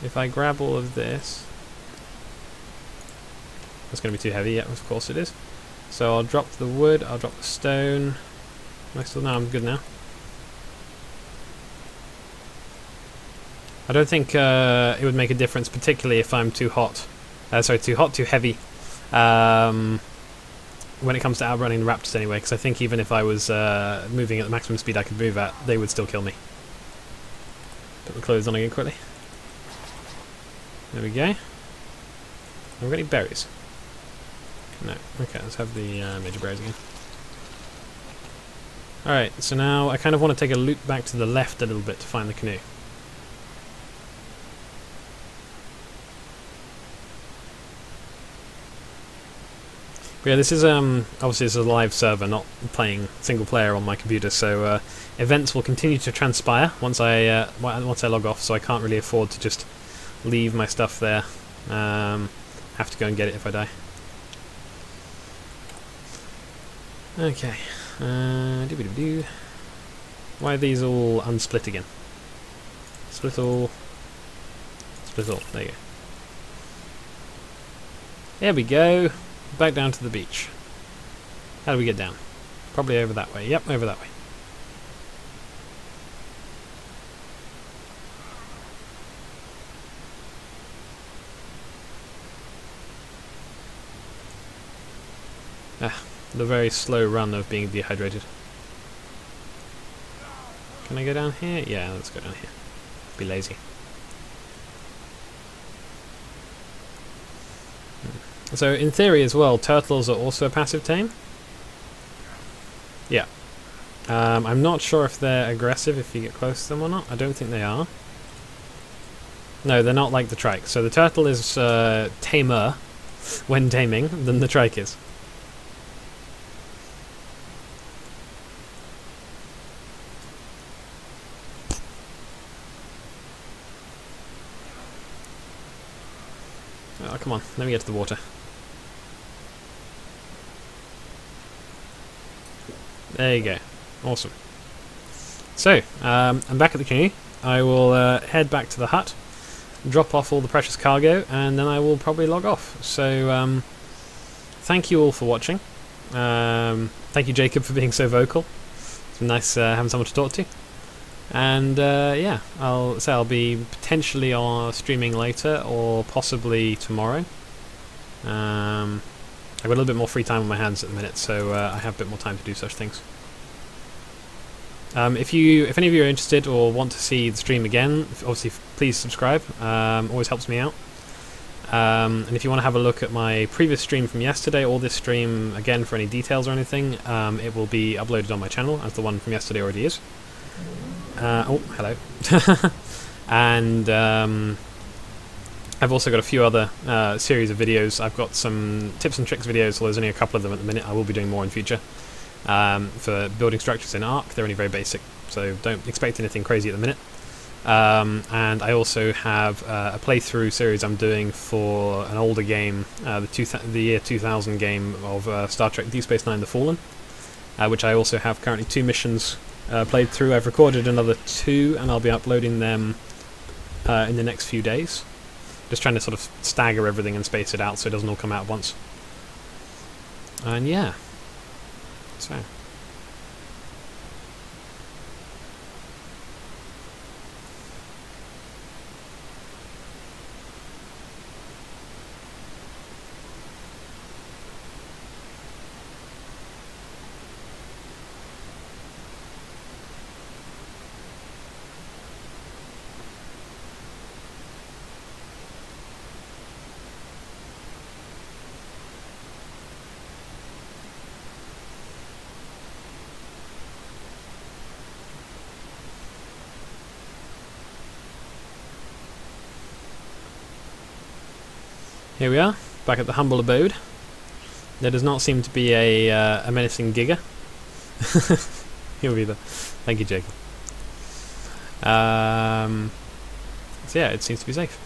If I grab all of this... That's going to be too heavy, yeah, of course it is. So I'll drop the wood, I'll drop the stone. Am I still... No, I'm good now. I don't think it would make a difference, particularly if I'm too hot. Too heavy. When it comes to outrunning the raptors anyway, because I think even if I was moving at the maximum speed I could move at, they would still kill me. Put the clothes on again quickly. There we go. Have we got any berries? No. Okay, let's have the major berries again. Alright, so now I kind of want to take a loop back to the left a little bit to find the canoe. But yeah, this is obviously it's a live server, not playing single player on my computer, so events will continue to transpire once I log off. So I can't really afford to just leave my stuff there. Have to go and get it if I die. Okay. Doo-ba-doo-doo. Why are these all unsplit again? Split all. Split all. There you go. There we go. Back down to the beach. How do we get down? Probably over that way. Yep, over that way. Ah, the very slow run of being dehydrated. Can I go down here? Yeah, let's go down here. Be lazy. So in theory as well, turtles are also a passive tame. Yeah. I'm not sure if they're aggressive if you get close to them or not. I don't think they are. No, they're not like the trike. So the turtle is tamer when taming than the trike is. Oh, come on. Let me get to the water. There you go. Awesome. So, I'm back at the canoe. I will head back to the hut, drop off all the precious cargo, and then I will probably log off. So, thank you all for watching. Thank you, Jacob, for being so vocal. It's been nice having someone to talk to. And yeah, I'll be potentially streaming later or possibly tomorrow. I've got a little bit more free time on my hands at the minute, so I have a bit more time to do such things. If any of you are interested or want to see the stream again, obviously please subscribe. Always helps me out. And if you want to have a look at my previous stream from yesterday or this stream again for any details or anything, it will be uploaded on my channel, as the one from yesterday already is. Oh, hello. And I've also got a few other series of videos. I've got some tips and tricks videos, so there's only a couple of them at the minute. I will be doing more in future. For building structures in ARK, they're only very basic, so don't expect anything crazy at the minute. And I also have a playthrough series I'm doing for an older game, the year 2000 game of Star Trek Deep Space Nine: The Fallen, which I also have currently 2 missions played through. I've recorded another 2, and I'll be uploading them in the next few days. Just trying to sort of stagger everything and space it out so it doesn't all come out at once. And yeah. So. Here we are, back at the humble abode. There does not seem to be a menacing Giga. He'll be there. Thank you, Jacob. So yeah, it seems to be safe.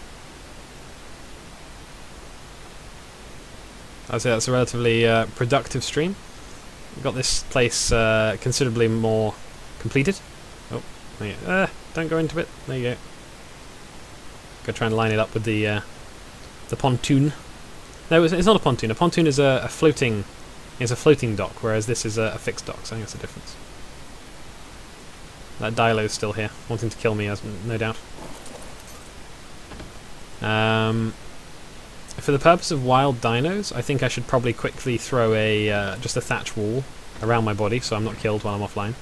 I'd say that's a relatively productive stream. We've got this place considerably more completed. Oh, there you go. Don't go into it. There you go. Go try and line it up with the pontoon. No, it's not a pontoon. A pontoon is a floating dock, whereas this is a fixed dock. So I think that's the difference. That Dilo's still here, wanting to kill me, as no doubt. For the purpose of wild dinos, I think I should probably quickly throw just a thatch wall around my body, so I'm not killed while I'm offline.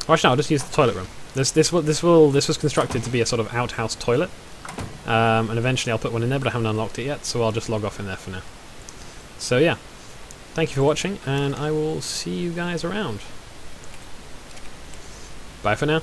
Or actually, no, I'll just use the toilet room. This was constructed to be a sort of outhouse toilet, and eventually I'll put one in there, but I haven't unlocked it yet, so I'll just log off in there for now. So yeah, thank you for watching, and I will see you guys around. Bye for now.